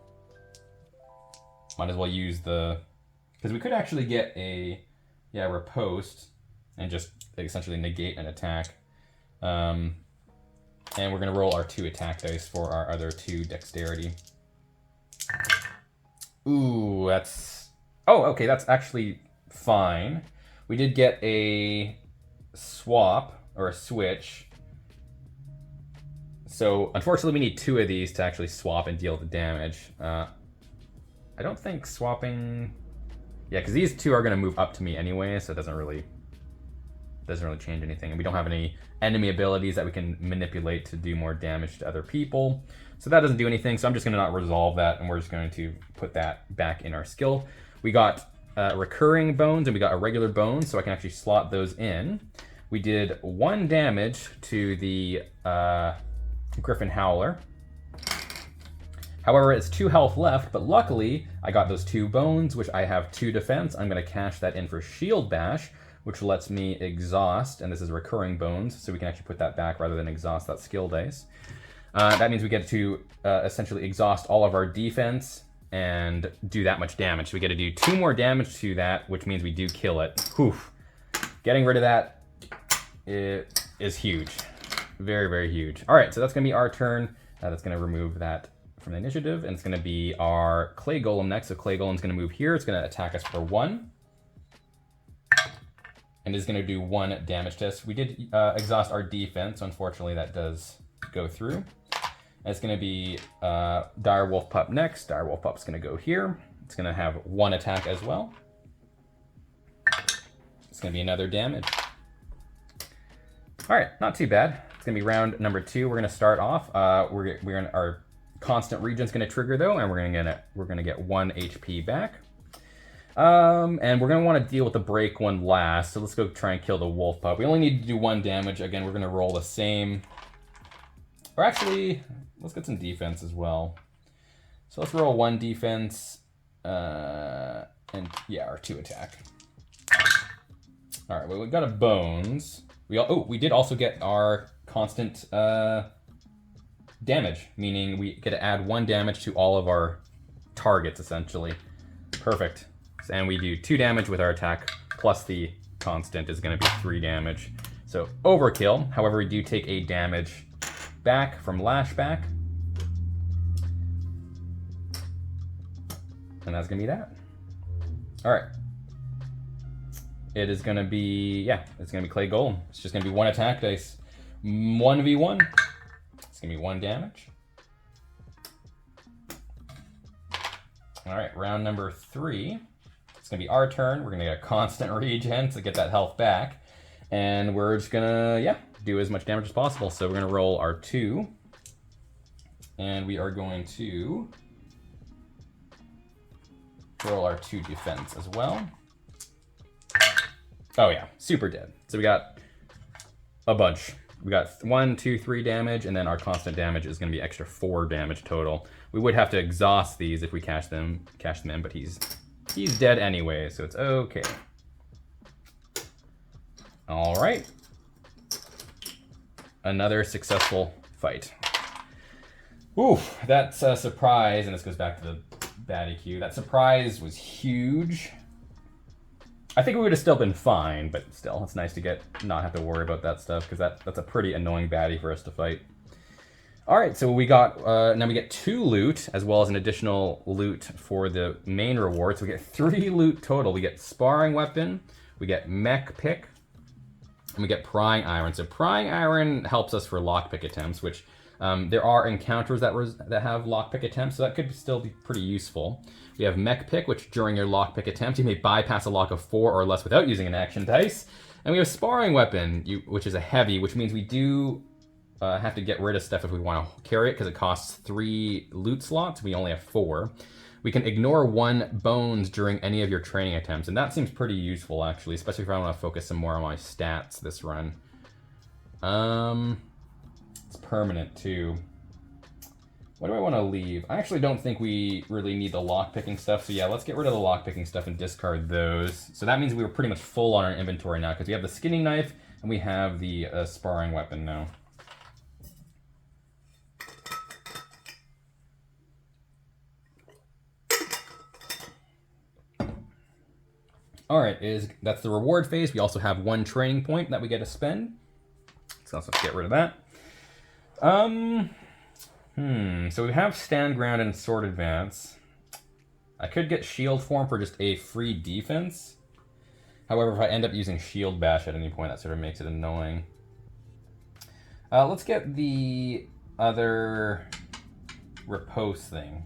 use the... Because we could actually get a riposte and just essentially negate an attack. And we're going to roll our 2 attack dice for our other 2 dexterity. Ooh, that's... Oh, okay, that's actually fine. We did get a swap, or a switch. So, unfortunately, we need 2 of these to actually swap and deal the damage. I don't think swapping... Yeah, because these 2 are going to move up to me anyway, so it doesn't really change anything. And we don't have any enemy abilities that we can manipulate to do more damage to other people. So that doesn't do anything, so I'm just going to not resolve that, and we're just going to put that back in our skill. We got recurring bones, and we got a regular bone, so I can actually slot those in. We did 1 damage to the Griffin Howler. However, it's 2 health left, but luckily, I got those 2 bones, which I have 2 defense. I'm going to cash that in for Shield Bash, which lets me exhaust, and this is recurring bones, so we can actually put that back rather than exhaust that skill dice. That means we get to essentially exhaust all of our defense and do that much damage. So we get to do 2 more damage to that, which means we do kill it. Whew. Getting rid of that is huge. Very, very huge. All right, so that's going to be our turn. That's going to remove that from the initiative, and it's going to be our Clay Golem next. So Clay Golem's going to move here. It's going to attack us for 1. And is going to do 1 damage to us. We did exhaust our defense, so unfortunately that does go through. And it's going to be Dire Wolf Pup next. Dire Wolf Pup's going to go here. It's going to have 1 attack as well. It's going to be another damage. All right, not too bad. It's going to be round number 2. We're going to start off. Our constant regen's going to trigger though, and we're going to get 1 HP back. And we're going to want to deal with the break one last. So let's go try and kill the wolf pup. We only need to do 1 damage. Again, we're going to roll the same. Or actually, let's get some defense as well. So let's roll 1 defense. And yeah, our 2 attack. All right, well, we've got a bones. We did also get our constant damage, meaning we get to add 1 damage to all of our targets, essentially. Perfect. And we do 2 damage with our attack, plus the constant is going to be 3 damage. So overkill. However, we do take 8 damage back from lashback. And that's going to be that. All right. It is going to be, yeah, it's going to be Clay Golem. It's just going to be 1 attack dice. 1v1. It's going to be 1 damage. All right, round number 3. It's going to be our turn. We're going to get a constant regen to get that health back. And we're just going to, yeah, do as much damage as possible. So we're going to roll our 2. And we are going to roll our 2 defense as well. Oh yeah, super dead. So we got a bunch. We got 1, 2, 3 damage, and then our constant damage is going to be extra 4 damage total. We would have to exhaust these if we cash them in, but he's dead anyway, so it's okay. All right. Another successful fight. Oof, that's a surprise, and this goes back to the baddie queue. That surprise was huge. I think we would have still been fine, but still, it's nice to not have to worry about that stuff, because that's a pretty annoying baddie for us to fight. All right, so we got, now we get 2 loot, as well as an additional loot for the main reward. So we get 3 loot total. We get Sparring Weapon, we get Mech Pick, and we get Prying Iron. So Prying Iron helps us for lockpick attempts, which there are encounters that have lockpick attempts, so that could still be pretty useful. We have Mech Pick, which during your lockpick attempt, you may bypass a lock of 4 or less without using an action dice. And we have Sparring Weapon, which is a heavy, which means we do have to get rid of stuff if we want to carry it, because it costs 3 loot slots. We only have 4. We can ignore 1 bones during any of your training attempts, and that seems pretty useful, actually, especially if I want to focus some more on my stats this run. It's permanent, too. What do I want to leave? I actually don't think we really need the lockpicking stuff, so yeah, let's get rid of the lockpicking stuff and discard those. So that means we were pretty much full on our inventory now, because we have the skinning knife, and we have the sparring weapon now. All right, that's the reward phase. We also have 1 training point that we get to spend. So let's get rid of that. So we have Stand Ground and Sword Advance. I could get Shield Form for just a free defense. However, if I end up using Shield Bash at any point, that sort of makes it annoying. Let's get the other Repose thing.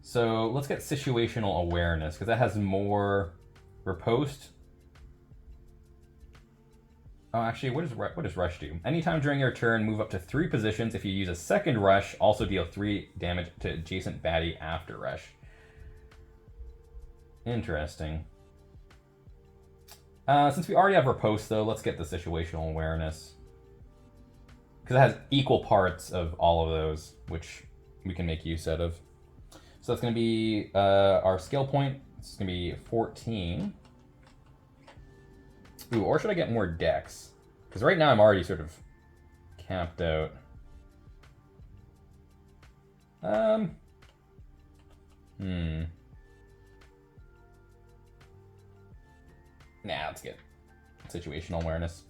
So let's get Situational Awareness, because that has more Riposte. Oh, actually, what does Rush do? Anytime during your turn, move up to 3 positions. If you use a second Rush, also deal 3 damage to adjacent baddie after Rush. Interesting. Since we already have Riposte, though, let's get the Situational Awareness. Because it has equal parts of all of those, which we can make use out of. So that's going to be our skill point. It's going to be 14. Ooh, or should I get more dex? Because right now I'm already sort of capped out. Nah, let's get Situational Awareness.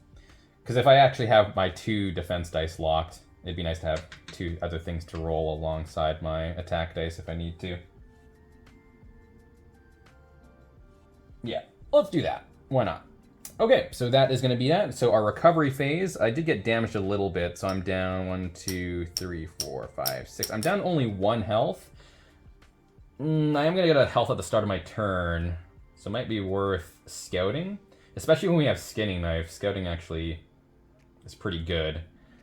Because if I actually have my 2 defense dice locked, it'd be nice to have 2 other things to roll alongside my attack dice if I need to. Yeah, let's do that. Why not? Okay, so that is going to be that. So our recovery phase, I did get damaged a little bit, so I'm down 1, 2, 3, 4, 5, 6. I'm down only 1 health. I am going to get a health at the start of my turn, so it might be worth scouting. Especially when we have skinning knife, scouting actually is pretty good.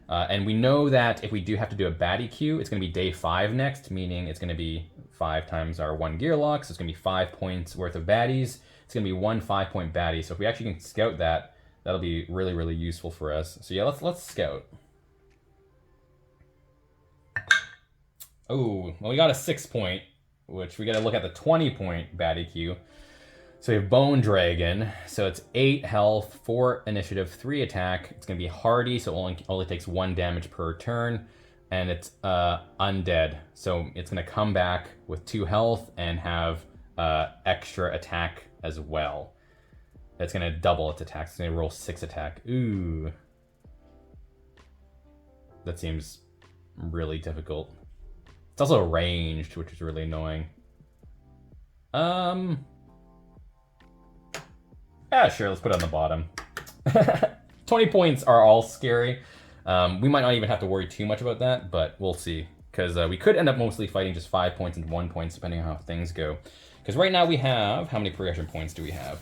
And we know that if we do have to do a baddie queue, it's going to be day 5 next, meaning it's going to be 5 times our 1 Gearloc, so it's going to be 5 points worth of baddies. It's going to be 1 5-point baddie, so if we actually can scout that, that'll be really, really useful for us. So yeah, let's scout. Oh, well, we got a 6-point, which we got to look at the 20-point baddie queue. So we have Bone Dragon, so it's 8 health, 4 initiative, 3 attack. It's going to be hardy, so it only takes 1 damage per turn. And it's undead, so it's going to come back with 2 health and have extra attack as well. It's going to double its attack. It's going to roll 6 attack. Ooh. That seems really difficult. It's also ranged, which is really annoying. Yeah, sure, let's put it on the bottom. 20 points are all scary. We might not even have to worry too much about that, but we'll see. Because we could end up mostly fighting just 5 points and 1 point, depending on how things go. Because right now we have, how many progression points do we have?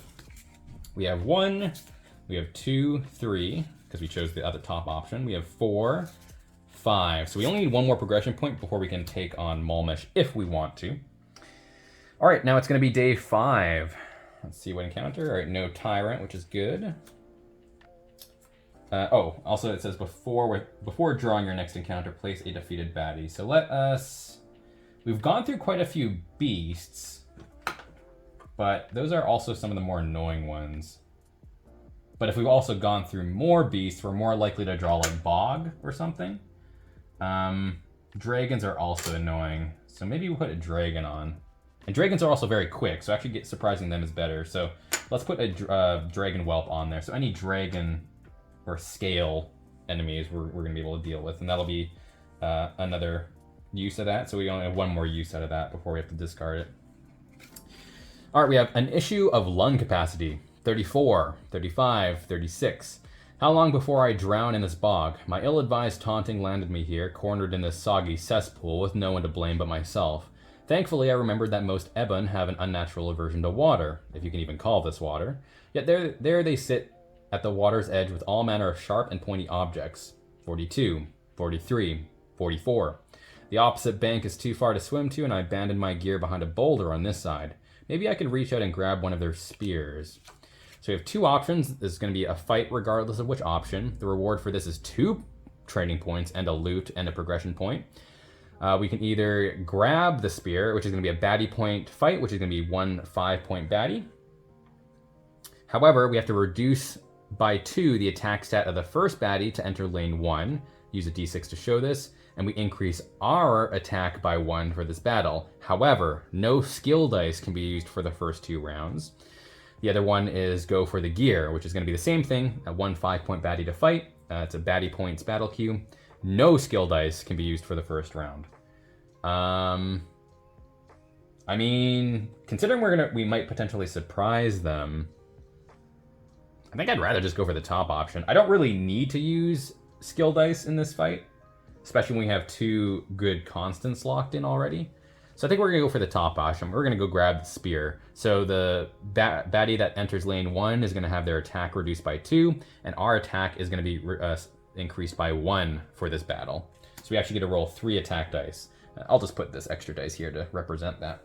We have 1, we have 2, 3, because we chose the other top option. We have 4, 5. So we only need 1 more progression point before we can take on Mulmesh if we want to. All right, now it's going to be day 5. Let's see what encounter. All right, no Tyrant, which is good. Also it says before drawing your next encounter, place a defeated baddie. So we've gone through quite a few beasts, but those are also some of the more annoying ones. But if we've also gone through more beasts, we're more likely to draw like Bog or something. Dragons are also annoying, so maybe we'll put a dragon on. And dragons are also very quick, so actually surprising them is better. So let's put a dragon whelp on there. So any dragon or scale enemies we're going to be able to deal with, and that'll be another use of that. So we only have 1 more use out of that before we have to discard it. All right, we have an issue of lung capacity, 34, 35, 36. How long before I drown in this bog? My ill-advised taunting landed me here, cornered in this soggy cesspool with no one to blame but myself. Thankfully, I remembered that most Ebon have an unnatural aversion to water, if you can even call this water. Yet there they sit at the water's edge with all manner of sharp and pointy objects. 42, 43, 44. The opposite bank is too far to swim to, and I abandoned my gear behind a boulder on this side. Maybe I could reach out and grab one of their spears. So we have 2 options. This is going to be a fight regardless of which option. The reward for this is 2 training points and a loot and a progression point. We can either grab the spear, which is going to be a baddie point fight, which is going to be 1 5-point baddie. However, we have to reduce by 2 the attack stat of the first baddie to enter lane 1. Use a d6 to show this, and we increase our attack by 1 for this battle. However, no skill dice can be used for the first 2 rounds. The other one is go for the gear, which is going to be the same thing, a 1 5-point baddie to fight. It's a baddie points battle queue. No skill dice can be used for the first round. I mean, considering we might potentially surprise them, I think I'd rather just go for the top option. I don't really need to use skill dice in this fight, especially when we have 2 good constants locked in already. So I think we're going to go for the top option. We're going to go grab the spear. So the baddie that enters lane 1 is going to have their attack reduced by 2, and our attack is going to be increased by 1 for this battle. So we actually get to roll 3 attack dice. I'll just put this extra dice here to represent that.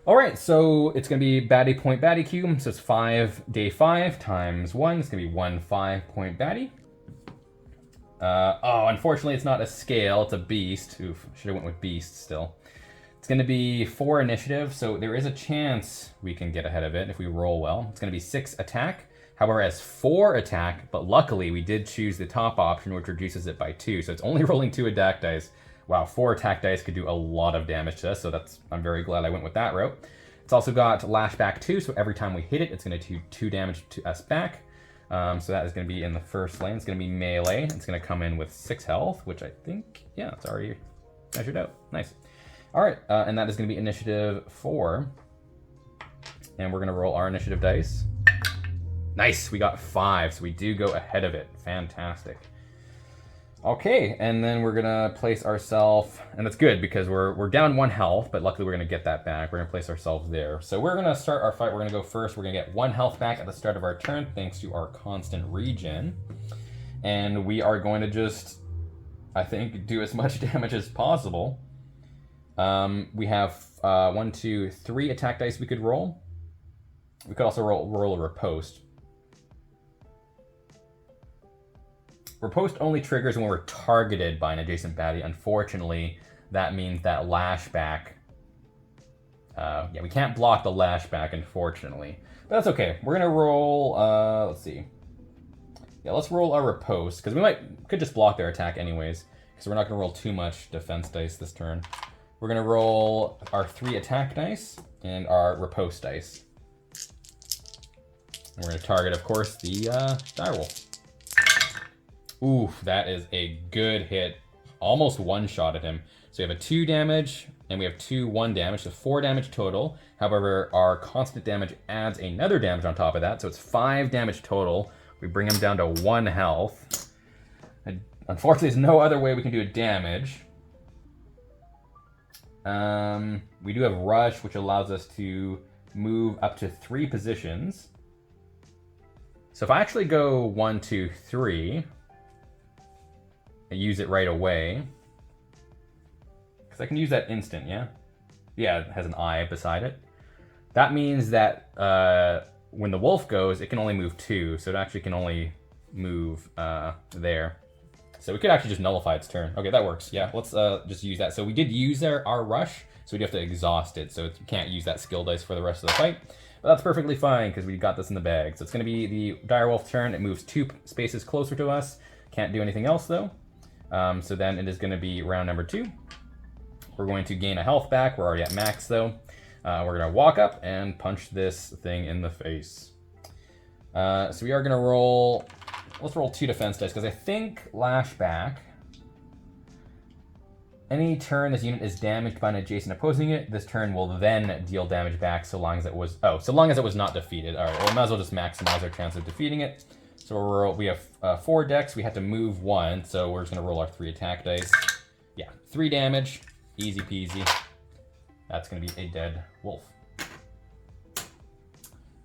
All right, so it's going to be baddie point baddie queue. So it's day 5 times 1. It's going to be 1 5-point baddie. Unfortunately, it's not a scale. It's a beast. Oof, should have went with beast still. It's going to be 4 initiative, so there is a chance we can get ahead of it if we roll well. It's going to be 6 attack. However, as 4 attack, but luckily we did choose the top option, which reduces it by 2. So it's only rolling 2 attack dice. Wow, 4 attack dice could do a lot of damage to us, so I'm very glad I went with that route. It's also got Lashback 2, so every time we hit it, it's going to do 2 damage to us back. So that is going to be in the first lane. It's going to be melee. It's going to come in with 6 health, which I think, yeah, it's already measured out. Nice. All right, and that is going to be initiative 4. And we're going to roll our initiative dice. Nice, we got 5, so we do go ahead of it. Fantastic. Okay, and then we're gonna place ourselves, and that's good because we're down 1 health, but luckily we're gonna get that back. We're gonna place ourselves there. So we're gonna start our fight. We're gonna go first. We're gonna get 1 health back at the start of our turn thanks to our constant regen. And we are going to just, I think, do as much damage as possible. We have 1, 2, 3 attack dice we could roll. We could also roll a riposte. Riposte only triggers when we're targeted by an adjacent baddie. Unfortunately, that means that lashback. Yeah, we can't block the lashback, unfortunately. But that's okay. We're gonna roll. Let's see. Yeah, let's roll our riposte because could just block their attack anyways. Because we're not gonna roll too much defense dice this turn. We're gonna roll our 3 attack dice and our riposte dice. And we're gonna target, of course, the direwolf. Oof, that is a good hit. Almost one-shotted him. So we have a 2 damage, and we have 2 1 damage, so 4 damage total. However, our constant damage adds another damage on top of that, so it's 5 damage total. We bring him down to 1 health. And unfortunately, there's no other way we can do damage. We do have Rush, which allows us to move up to 3 positions. So if I actually go 1, 2, 3... I use it right away. Because I can use that instant, yeah? Yeah, it has an eye beside it. That means that when the wolf goes, it can only move 2, so it actually can only move there. So we could actually just nullify its turn. Okay, that works. Yeah, let's just use that. So we did use our rush, so we do have to exhaust it, so you can't use that skill dice for the rest of the fight. But that's perfectly fine, because we got this in the bag. So it's going to be the direwolf turn. It moves 2 spaces closer to us. Can't do anything else, though. So then it is going to be round number 2. We're going to gain a health back. We're already at max, though. We're going to walk up and punch this thing in the face. So we are going to roll... Let's roll 2 defense dice, because I think lashback... Any turn this unit is damaged by an adjacent opposing unit, this turn will then deal damage back so long as it was... Oh, so long as it was not defeated. All right, well, we might as well just maximize our chance of defeating it. So we have 4 decks. We have to move 1, so we're just going to roll our 3 attack dice. Yeah, 3 damage. Easy peasy. That's going to be a dead wolf.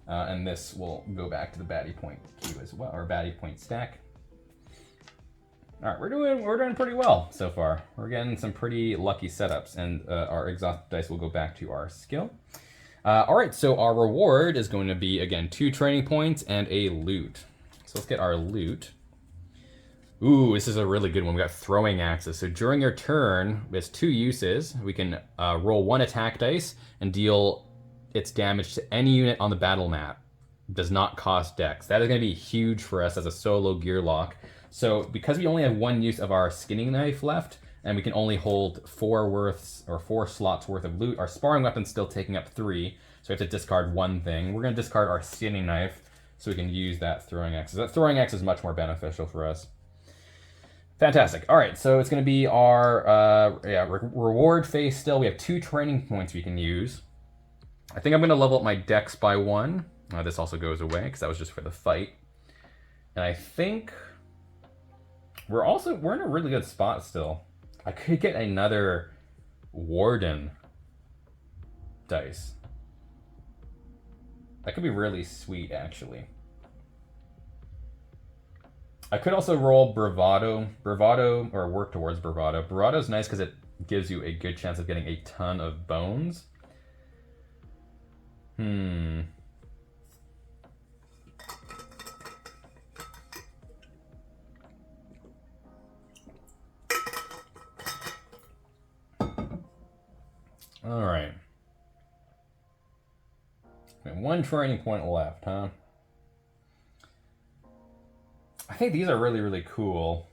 And this will go back to the baddie point queue as well, or baddie point stack. All right, we're doing pretty well so far. We're getting some pretty lucky setups, and our exhaust dice will go back to our skill. All right, so our reward is going to be, again, 2 training points and a loot. So let's get our loot. Ooh, this is a really good one. We got throwing axes. So during your turn, there's 2 uses. We can roll 1 attack dice and deal its damage to any unit on the battle map. Does not cost dex. That is going to be huge for us as a solo Gearloc. So because we only have 1 use of our skinning knife left, and we can only hold 4 slots worth of loot, our sparring weapon's still taking up 3. So we have to discard 1 thing. We're going to discard our skinning knife, so we can use that throwing axe. That throwing axe is much more beneficial for us. Fantastic. All right, so it's going to be our reward phase still. We have 2 training points we can use. I think I'm going to level up my dex by 1. This also goes away because that was just for the fight. And I think we're in a really good spot still. I could get another warden dice. That could be really sweet, actually. I could also roll bravado, or work towards bravado. Bravado is nice because it gives you a good chance of getting a ton of bones. All right. 1 training point left, huh? I think these are really, really cool.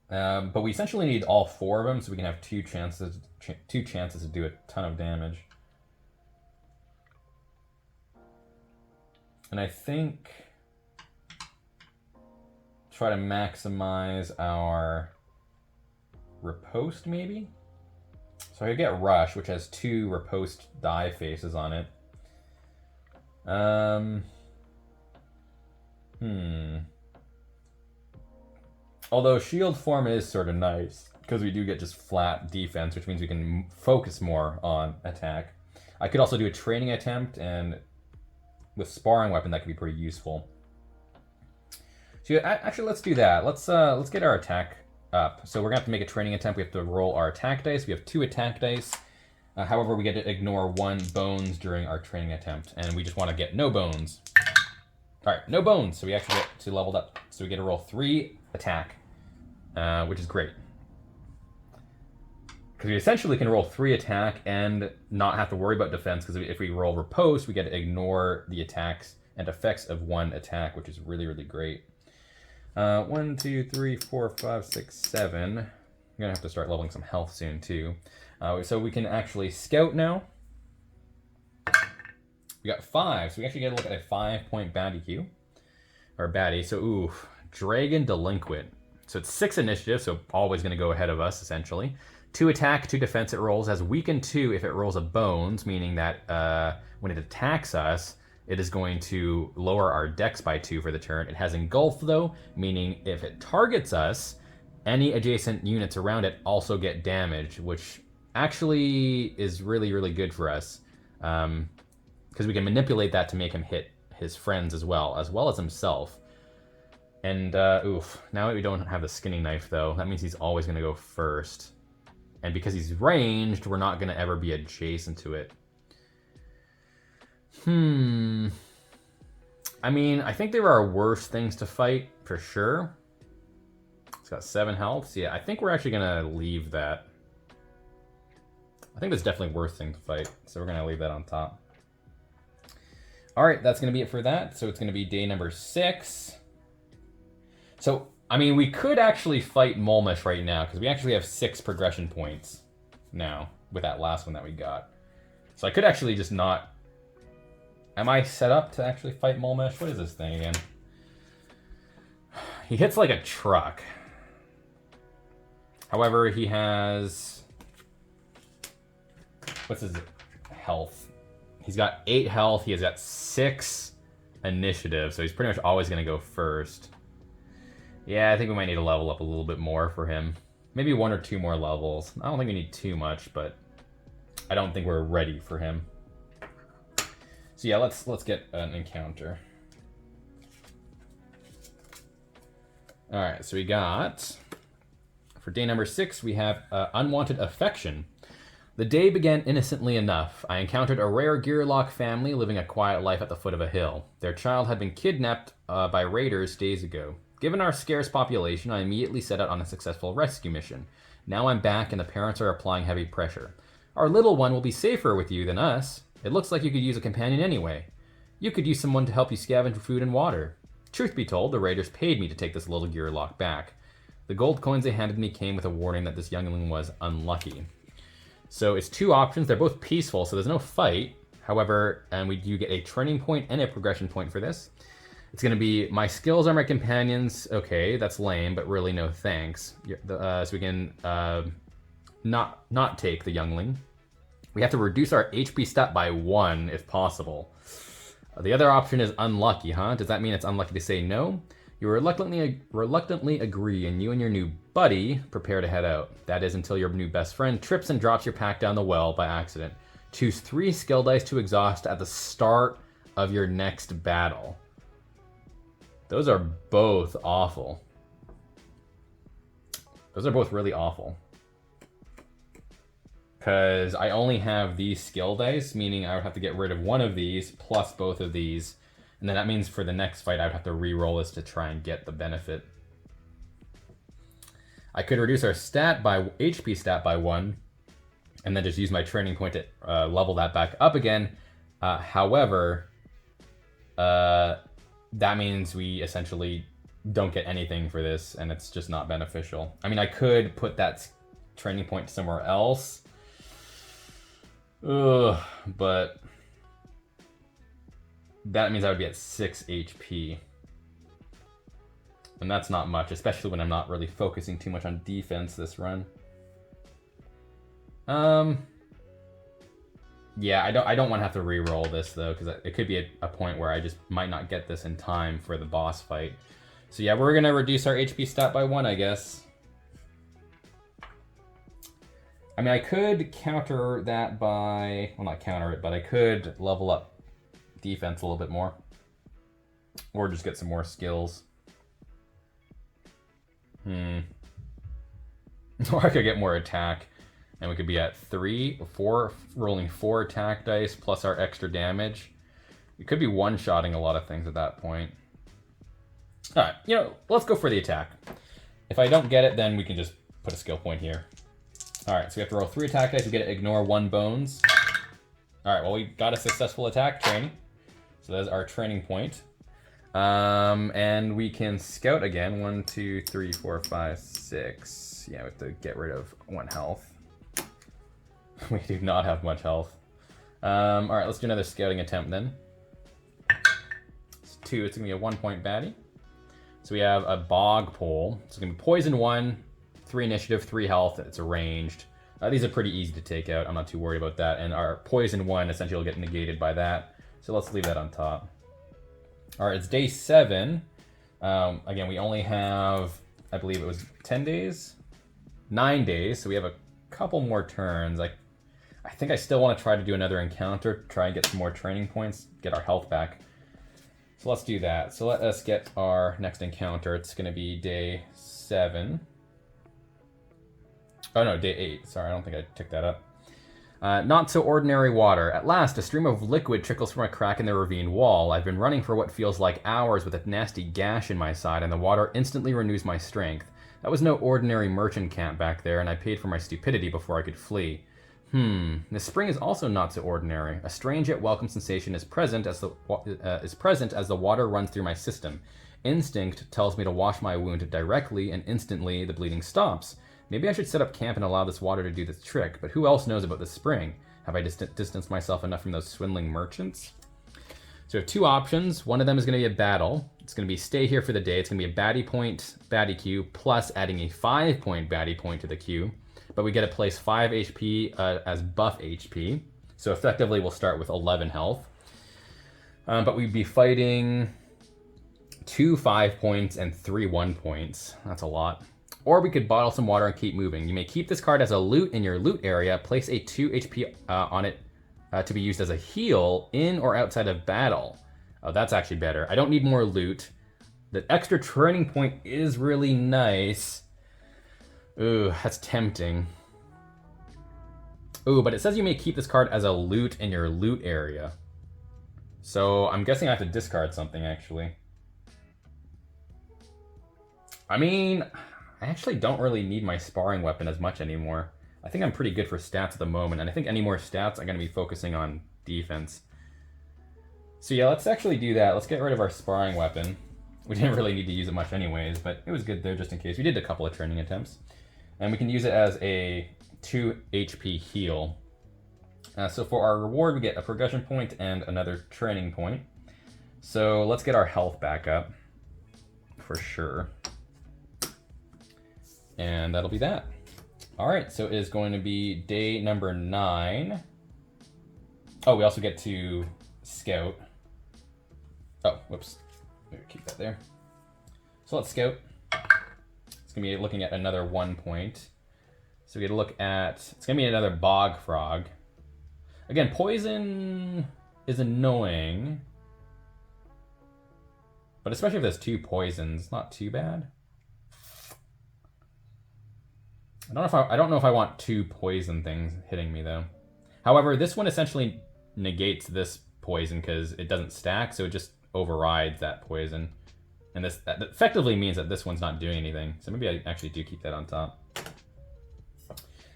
But we essentially need all 4 of them so we can have 2 chances to do a ton of damage. And I think try to maximize our riposte, maybe? So I could get Rush, which has 2 riposte die faces on it. Although shield form is sort of nice, because we do get just flat defense, which means we can focus more on attack. I could also do a training attempt, and with sparring weapon, that could be pretty useful. So actually, let's do that. Let's get our attack up. So we're gonna have to make a training attempt. We have to roll our attack dice. We have 2 attack dice. However, we get to ignore 1 bones during our training attempt, and we just want to get no bones. All right, no bones. So we actually get to leveled up. So we get to roll 3 attack, which is great. Because we essentially can roll 3 attack and not have to worry about defense, because if we roll riposte, we get to ignore the attacks and effects of 1 attack, which is really, really great. 1, 2, 3, 4, 5, 6, 7. I'm gonna have to start leveling some health soon too. So we can actually scout now. We got 5, so we actually get to look at a 5-point baddie queue. Or baddie, so ooh, Dragon Delinquent. So it's 6 initiative, so always gonna go ahead of us, essentially. 2 attack, 2 defense it rolls, has weaken 2 if it rolls a bones, meaning that when it attacks us, it is going to lower our dex by 2 for the turn. It has engulf though, meaning if it targets us, any adjacent units around it also get damaged, which actually is really, really good for us. Because we can manipulate that to make him hit his friends as well as himself. And oof, now we don't have the skinning knife though. That means he's always gonna go first. And because he's ranged, we're not gonna ever be adjacent to it. I mean, I think there are worse things to fight, for sure. It's got 7 health. So yeah, I think we're actually gonna leave that. I think there's definitely worse things to fight, so we're gonna leave that on top. Alright, that's gonna be it for that. So it's gonna be day number 6. So, I mean, we could actually fight Mulmesh right now, because we actually have 6 progression points now, with that last one that we got. So I could actually just not... Am I set up to actually fight Mulmesh? What is this thing again? He hits like a truck. However, he has... What's his health? He's got 8 health. He has got 6 initiative, so he's pretty much always going to go first. Yeah, I think we might need to level up a little bit more for him. Maybe 1 or 2 more levels. I don't think we need too much, but I don't think we're ready for him. So yeah, let's get an encounter. All right, so we got, for day number 6, we have Unwanted Affection. The day began innocently enough. I encountered a rare Gearloc family living a quiet life at the foot of a hill. Their child had been kidnapped by raiders days ago. Given our scarce population, I immediately set out on a successful rescue mission. Now I'm back and the parents are applying heavy pressure. Our little one will be safer with you than us. It looks like you could use a companion anyway. You could use someone to help you scavenge for food and water. Truth be told, the raiders paid me to take this little Gearloc back. The gold coins they handed me came with a warning that this youngling was unlucky. So it's 2 options. They're both peaceful, so there's no fight. However, we do get a training point and a progression point for this. It's going to be, my skills are my companions. Okay, that's lame, but really no thanks. So we can not take the youngling. We have to reduce our HP stat by 1 if possible. The other option is unlucky, huh? Does that mean it's unlucky to say no? You reluctantly agree, and you and your new buddy prepare to head out. That is until your new best friend trips and drops your pack down the well by accident. Choose 3 skill dice to exhaust at the start of your next battle. Those are both awful. Those are both really awful. Because I only have these skill dice, meaning I would have to get rid of one of these plus both of these. And then that means for the next fight, I would have to re-roll this to try and get the benefit. I could reduce our HP stat by 1, and then just use my training point to level that back up again. However, that means we essentially don't get anything for this, and it's just not beneficial. I mean, I could put that training point somewhere else. But that means I would be at 6 HP. And that's not much, especially when I'm not really focusing too much on defense this run. Yeah, I don't want to have to re-roll this though, because it could be a point where I just might not get this in time for the boss fight. So yeah, we're gonna reduce our HP stat by 1, I guess. I mean, I could counter that by, well, not counter it, but I could level up defense a little bit more. Or just get some more skills. Or I could get more attack. And we could be at 3, 4, rolling 4 attack dice plus our extra damage. We could be one-shotting a lot of things at that point. Alright, you know, let's go for the attack. If I don't get it, then we can just put a skill point here. Alright, so we have to roll 3 attack dice. We get to ignore 1 bones. Alright, well, we got a successful attack training. So that's our training point. And we can scout again. 1, 2, 3, 4, 5, 6. Yeah, we have to get rid of 1 health. We do not have much health. Alright, let's do another scouting attempt then. It's 2, it's going to be a 1-point baddie. So we have a bog pole. So it's going to be poison 1, 3 initiative, 3 health. It's ranged. These are pretty easy to take out. I'm not too worried about that. And our poison 1 essentially will get negated by that. So let's leave that on top. Alright, it's day 7. Again, we only have, I believe it was 10 days? 9 days, so we have a couple more turns. I think I still want to try to do another encounter, try and get some more training points, get our health back. So let's do that. So let us get our next encounter. It's going to be day 7. Oh no, day 8. Sorry, I don't think I took that up. Not so ordinary water. At last, a stream of liquid trickles from a crack in the ravine wall. I've been running for what feels like hours with a nasty gash in my side, and the water instantly renews my strength. That was no ordinary merchant camp back there, and I paid for my stupidity before I could flee. The spring is also not so ordinary. A strange yet welcome sensation is present as the water runs through my system. Instinct tells me to wash my wound directly, and instantly the bleeding stops. Maybe I should set up camp and allow this water to do this trick, but who else knows about the spring? Have I distanced myself enough from those swindling merchants? So we have 2 options. One of them is going to be a battle. It's going to be stay here for the day. It's going to be a baddie point, baddie queue, plus adding a 5-point baddie point to the queue. But we get to place 5 HP as buff HP. So effectively we'll start with 11 health. But we'd be fighting 2 5 points and 3 1 points. That's a lot. Or we could bottle some water and keep moving. You may keep this card as a loot in your loot area. Place a 2 HP on it to be used as a heal in or outside of battle. Oh, that's actually better. I don't need more loot. The extra training point is really nice. Ooh, that's tempting. Ooh, but it says you may keep this card as a loot in your loot area. So I'm guessing I have to discard something, actually. I mean, I actually don't really need my sparring weapon as much anymore. I think I'm pretty good for stats at the moment, and I think any more stats I'm going to be focusing on defense. So yeah, let's actually do that. Let's get rid of our sparring weapon. We didn't really need to use it much anyways, but it was good there just in case. We did a couple of training attempts. And we can use it as a 2 HP heal. So for our reward, we get a progression point and another training point. So let's get our health back up for sure. And that'll be that. All right, so it is going to be day number 9. Oh, we also get to scout. Oh, whoops. Maybe keep that there. So let's scout. It's going to be looking at another 1 point. So we get to look at, it's going to be another bog frog. Again, poison is annoying. But especially if there's 2 poisons, it's not too bad. I don't know if I want 2 poison things hitting me though. However, this one essentially negates this poison because it doesn't stack, so it just overrides that poison. And that effectively means that this one's not doing anything. So maybe I actually do keep that on top.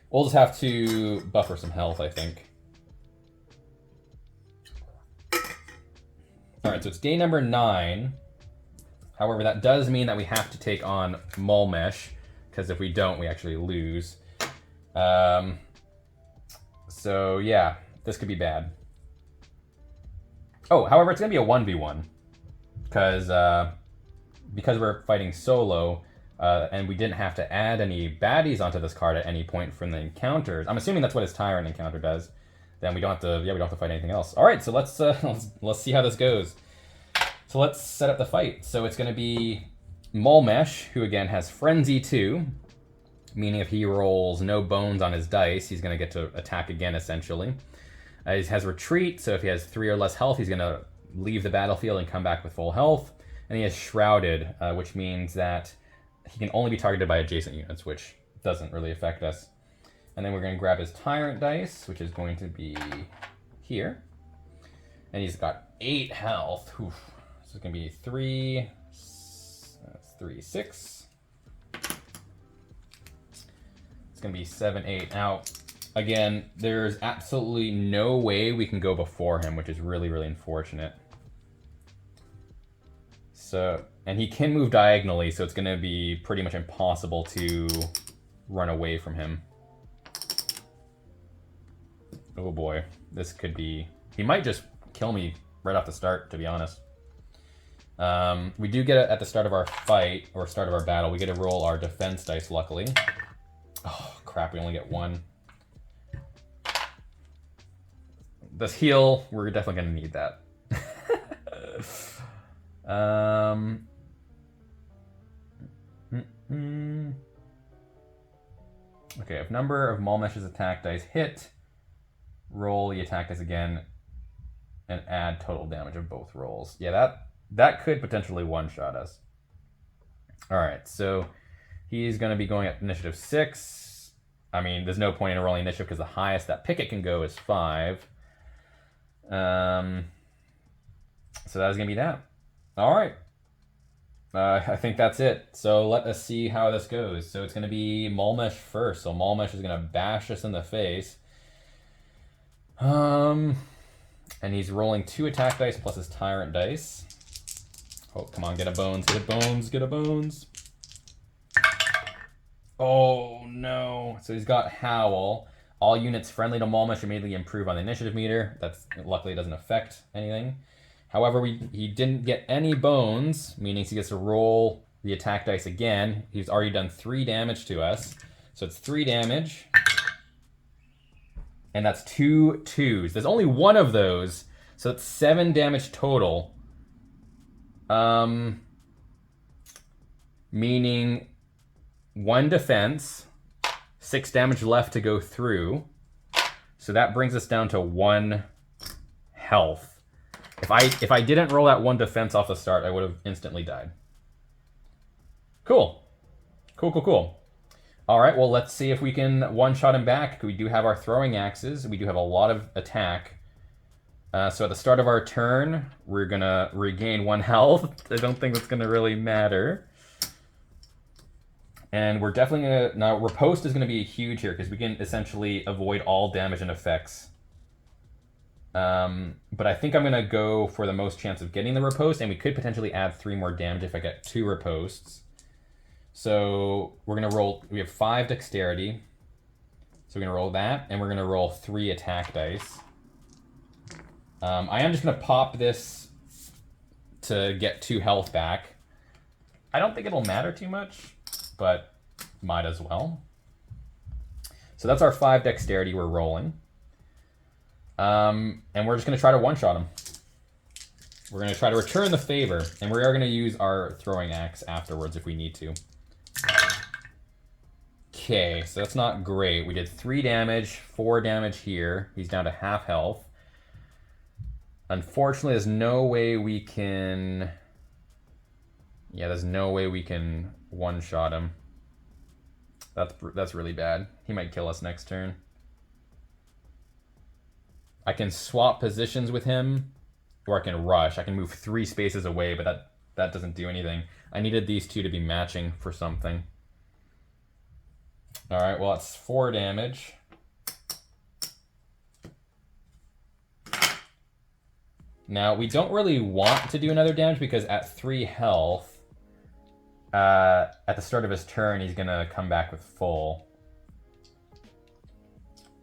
We'll just have to buffer some health, I think. Alright, so it's day number 9. However, that does mean that we have to take on Mulmesh, because if we don't, we actually lose. So yeah, this could be bad. Oh, however, it's going to be a 1v1. Because we're fighting solo, and we didn't have to add any baddies onto this card at any point from the encounters. I'm assuming that's what his Tyrant encounter does. Then we don't have to, we don't have to fight anything else. All right, so let's see how this goes. So let's set up the fight. So it's going to be Mulmesh, who again has Frenzy 2, meaning if he rolls no bones on his dice, he's going to get to attack again, essentially. He has Retreat, so if he has 3 or less health, he's going to leave the battlefield and come back with full health. And he has Shrouded, which means that he can only be targeted by adjacent units, which doesn't really affect us. And then we're going to grab his Tyrant dice, which is going to be here. And he's got 8 health. Oof. So it's going to be 3, 6. It's going to be 7, 8. Now, again, there's absolutely no way we can go before him, which is really, really unfortunate. So, and he can move diagonally, so it's going to be pretty much impossible to run away from him. Oh boy, this could be... He might just kill me right off the start, to be honest. We do get at the start of our fight, or start of our battle, we get to roll our defense dice, luckily. Oh, crap, we only get 1. This heal, we're definitely going to need that. Okay, if number of Mulmesh's attack dice hit, roll the attack dice again and add total damage of both rolls. Yeah, that could potentially one-shot us. Alright, so he's going to be going at initiative 6. I mean, there's no point in rolling initiative because the highest that Picket can go is 5. So that's going to be that. Alright. I think that's it. So let us see how this goes. So it's going to be Mulmesh first. So Mulmesh is going to bash us in the face. And he's rolling 2 attack dice plus his Tyrant dice. Oh, come on, get a bones, get a bones, get a bones. Oh, no. So he's got Howl. All units friendly to Mulmesh immediately improve on the initiative meter. That's luckily doesn't affect anything. However, he didn't get any bones, meaning he gets to roll the attack dice again. He's already done 3 damage to us. So it's 3 damage. And that's 2 2s. There's only 1 of those, so it's 7 damage total. Meaning 1 defense, 6 damage left to go through. So that brings us down to 1 health. If I didn't roll that 1 defense off the start, I would have instantly died. Cool. Cool. All right, well, let's see if we can one-shot him back. We do have our throwing axes. We do have a lot of attack. So at the start of our turn, we're going to regain 1 health. I don't think that's going to really matter. And we're definitely going to... Now, riposte is going to be huge here because we can essentially avoid all damage and effects. But I think I'm going to go for the most chance of getting the riposte, and we could potentially add 3 more damage if I get 2 ripostes. So we're going to roll... We have 5 dexterity. So we're going to roll that, and we're going to roll 3 attack dice. I am just going to pop this to get 2 health back. I don't think it'll matter too much, but might as well. So that's our 5 dexterity we're rolling. And we're just going to try to one-shot him. We're going to try to return the favor, and we are going to use our throwing axe afterwards if we need to. Okay, so that's not great. We did 3 damage, 4 damage here. He's down to half health. Unfortunately, there's no way we can... Yeah, there's no way we can one-shot him. That's really bad. He might kill us next turn. I can swap positions with him, or I can rush. I can move 3 spaces away, but that doesn't do anything. I needed these 2 to be matching for something. Alright, well, it's 4 damage. Now, we don't really want to do another damage because at 3 health, at the start of his turn, he's going to come back with full.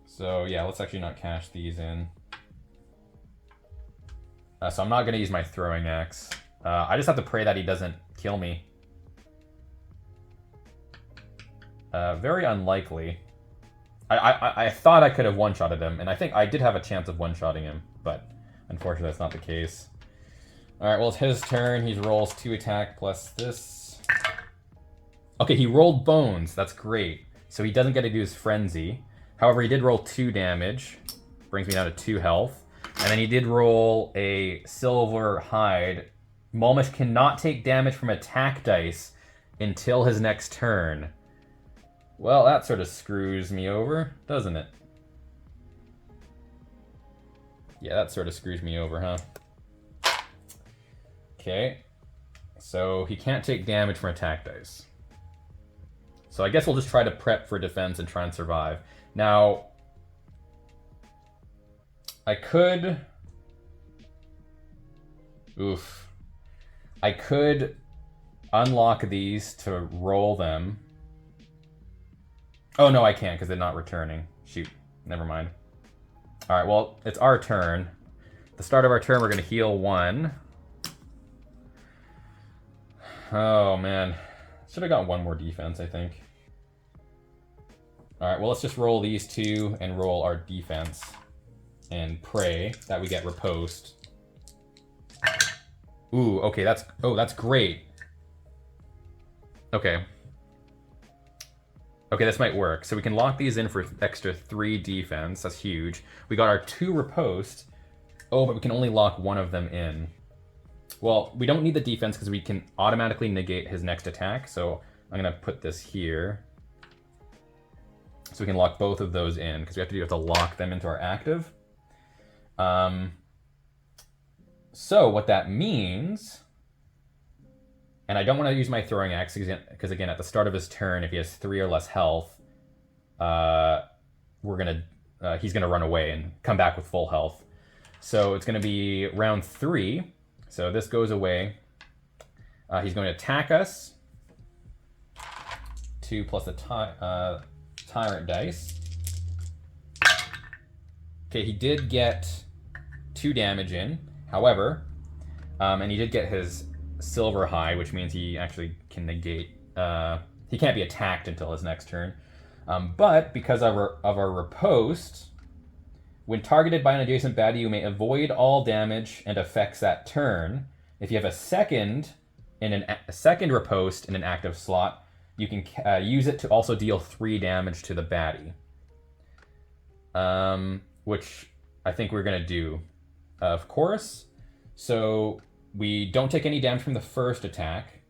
So, yeah, let's actually not cash these in. So I'm not going to use my throwing axe. I just have to pray that he doesn't kill me. Very unlikely. I thought I could have one-shotted him, and I think I did have a chance of one-shotting him, but unfortunately that's not the case. Alright, well, it's his turn. He rolls 2 attack plus this. Okay, he rolled bones. That's great. So he doesn't get to do his frenzy. However, he did roll 2 damage. Brings me down to 2 health. And then he did roll a silver hide. Mulmesh cannot take damage from attack dice until his next turn. Well, that sort of screws me over, doesn't it? Yeah, that sort of screws me over, huh? Okay. So he can't take damage from attack dice. So I guess we'll just try to prep for defense and try and survive. Now, I could... Oof. I could unlock these to roll them. Oh, no, I can't because they're not returning. Shoot. Never mind. Alright, well, it's our turn. At the start of our turn, we're going to heal 1. Oh, man. Should have got 1 more defense, I think. Alright, well, let's just roll these 2 and roll our defense. And pray that we get riposte. Ooh, okay, that's great. Okay. Okay, this might work. So we can lock these in for extra 3 defense. That's huge. We got our 2 riposte. Oh, but we can only lock 1 of them in. Well, we don't need the defense because we can automatically negate his next attack. So I'm going to put this here. So we can lock both of those in because we have to lock them into our active. So what that means... And I don't want to use my throwing axe because, again, at the start of his turn, if he has 3 or less health, he's gonna run away and come back with full health. So it's gonna be round 3. So this goes away. He's going to attack us. 2 plus the Tyrant dice. Okay, he did get 2 damage in. However, and he did get his silver high, which means he actually can negate. He can't be attacked until his next turn. But because of our riposte, when targeted by an adjacent baddie, you may avoid all damage and effects that turn. If you have a second riposte in an active slot, you can use it to also deal 3 damage to the baddie. Which I think we're gonna do, of course. So we don't take any damage from the first attack,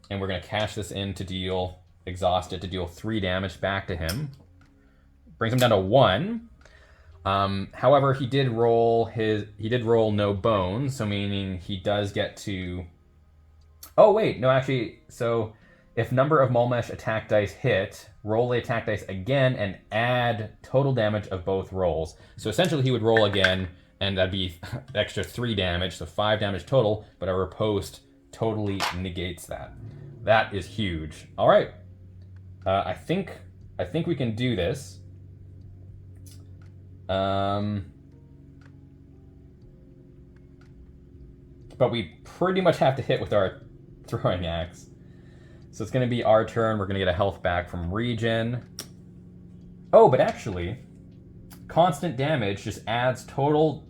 and we're going to cash this in to deal, exhaust it to deal 3 damage back to him. Brings him down to 1. However, he did roll no bones, so meaning he does get to... Oh, wait, no, actually, so if number of Mulmesh attack dice hit, roll the attack dice again and add total damage of both rolls. So essentially he would roll again, and that'd be extra 3 damage, so 5 damage total, but our riposte totally negates that. That is huge. All right. I think we can do this. But we pretty much have to hit with our throwing axe. So it's going to be our turn. We're going to get a health back from regen. Oh, but actually, constant damage just adds 1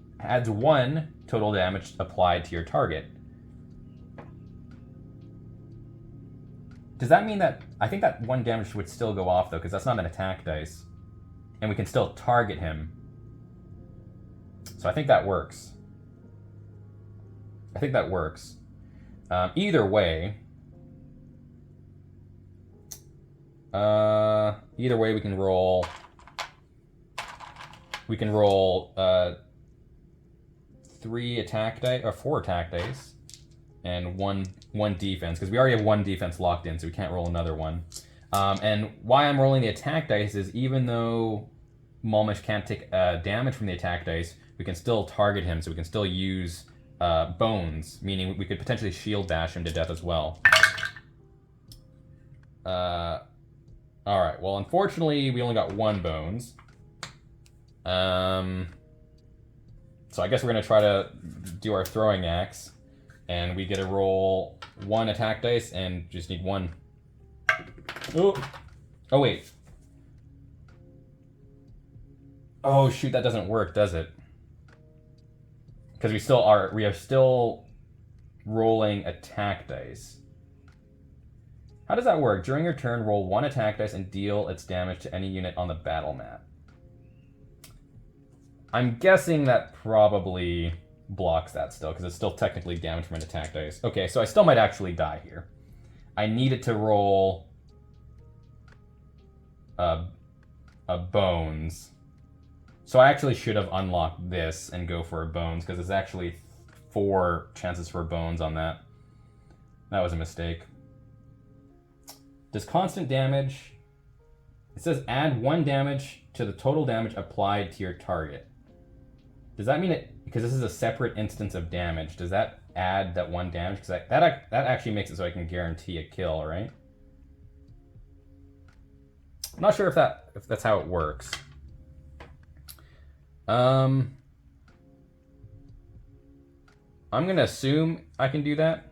total damage applied to your target. Does that mean that... I think that 1 damage would still go off, though, because that's not an attack dice. And we can still target him. So I think that works. Either way, we can roll... 3 attack dice, or 4 attack dice, and one defense, because we already have 1 defense locked in, so we can't roll another one. And why I'm rolling the attack dice is even though Mulmesh can't take damage from the attack dice, we can still target him, so we can still use bones, meaning we could potentially shield bash him to death as well. Alright, well, unfortunately, we only got 1 bones. So I guess we're going to try to do our throwing axe, and we get to roll 1 attack dice and just need 1. Oh, wait. Oh, shoot, that doesn't work, does it? Because we are still rolling attack dice. How does that work? During your turn, roll 1 attack dice and deal its damage to any unit on the battle mat. I'm guessing that probably blocks that still, because it's still technically damage from an attack dice. Okay, so I still might actually die here. I needed to roll a bones. So I actually should have unlocked this and go for a bones, because there's actually 4 chances for bones on that. That was a mistake. Does constant damage... It says add 1 damage to the total damage applied to your target. Does that mean it... Because this is a separate instance of damage, does that add that 1 damage? Because that actually makes it so I can guarantee a kill, right? I'm not sure if that's how it works. I'm gonna assume I can do that.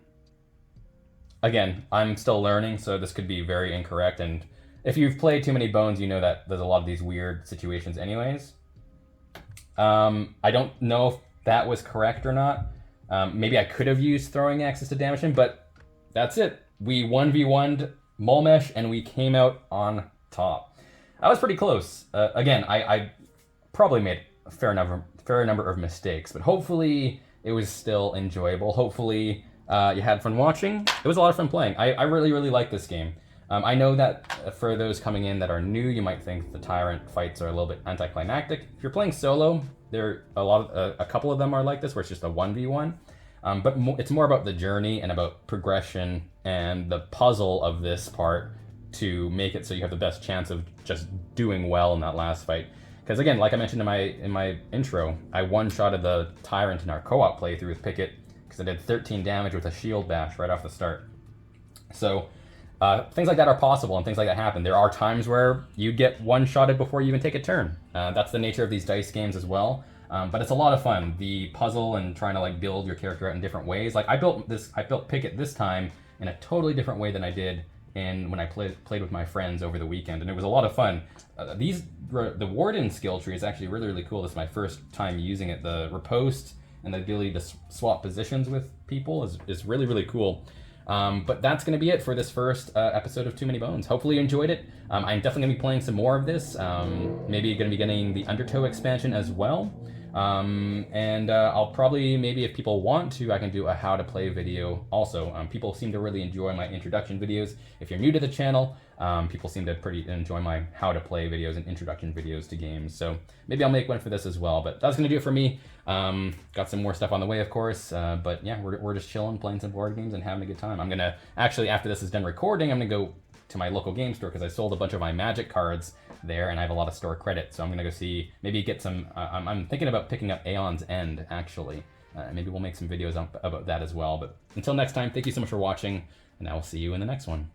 Again, I'm still learning, so this could be very incorrect, and if you've played too many bones, you know that there's a lot of these weird situations anyways. I don't know if that was correct or not. Maybe I could have used throwing axes to damage him, but that's it. We 1v1'd Mulmesh, and we came out on top. That was pretty close. Again, I probably made a fair number of mistakes, but hopefully it was still enjoyable. Hopefully you had fun watching. It was a lot of fun playing. I really, really like this game. I know that for those coming in that are new, you might think the Tyrant fights are a little bit anticlimactic. If you're playing solo, a couple of them are like this, where it's just a 1v1. But it's more about the journey and about progression and the puzzle of this part to make it so you have the best chance of just doing well in that last fight. Because again, like I mentioned in my intro, I one-shotted the Tyrant in our co-op playthrough with Picket because I did 13 damage with a shield bash right off the start. So things like that are possible and things like that happen. There are times where you get one-shotted before you even take a turn. That's the nature of these dice games as well. But it's a lot of fun. The puzzle and trying to like build your character out in different ways. Like I built Picket this time in a totally different way than I did when I played with my friends over the weekend, and it was a lot of fun. The Warden skill tree is actually really, really cool. This is my first time using it. The riposte and the ability to swap positions with people is really, really cool. But that's going to be it for this first episode of Too Many Bones. Hopefully you enjoyed it. I'm definitely going to be playing some more of this. Maybe going to be getting the Undertow expansion as well. I'll probably, maybe if people want to, I can do a how to play video also. People seem to really enjoy my introduction videos. If you're new to the channel, people seem to enjoy my how to play videos and introduction videos to games. So maybe I'll make one for this as well, but that's going to do it for me. Got some more stuff on the way, of course, but yeah, we're just chilling, playing some board games and having a good time. I'm going to, actually, after this is done recording, I'm going to go to my local game store because I sold a bunch of my Magic cards there and I have a lot of store credit. So I'm going to go see, maybe get some, I'm thinking about picking up Aeon's End, actually. Maybe we'll make some videos about that as well. But until next time, thank you so much for watching, and I will see you in the next one.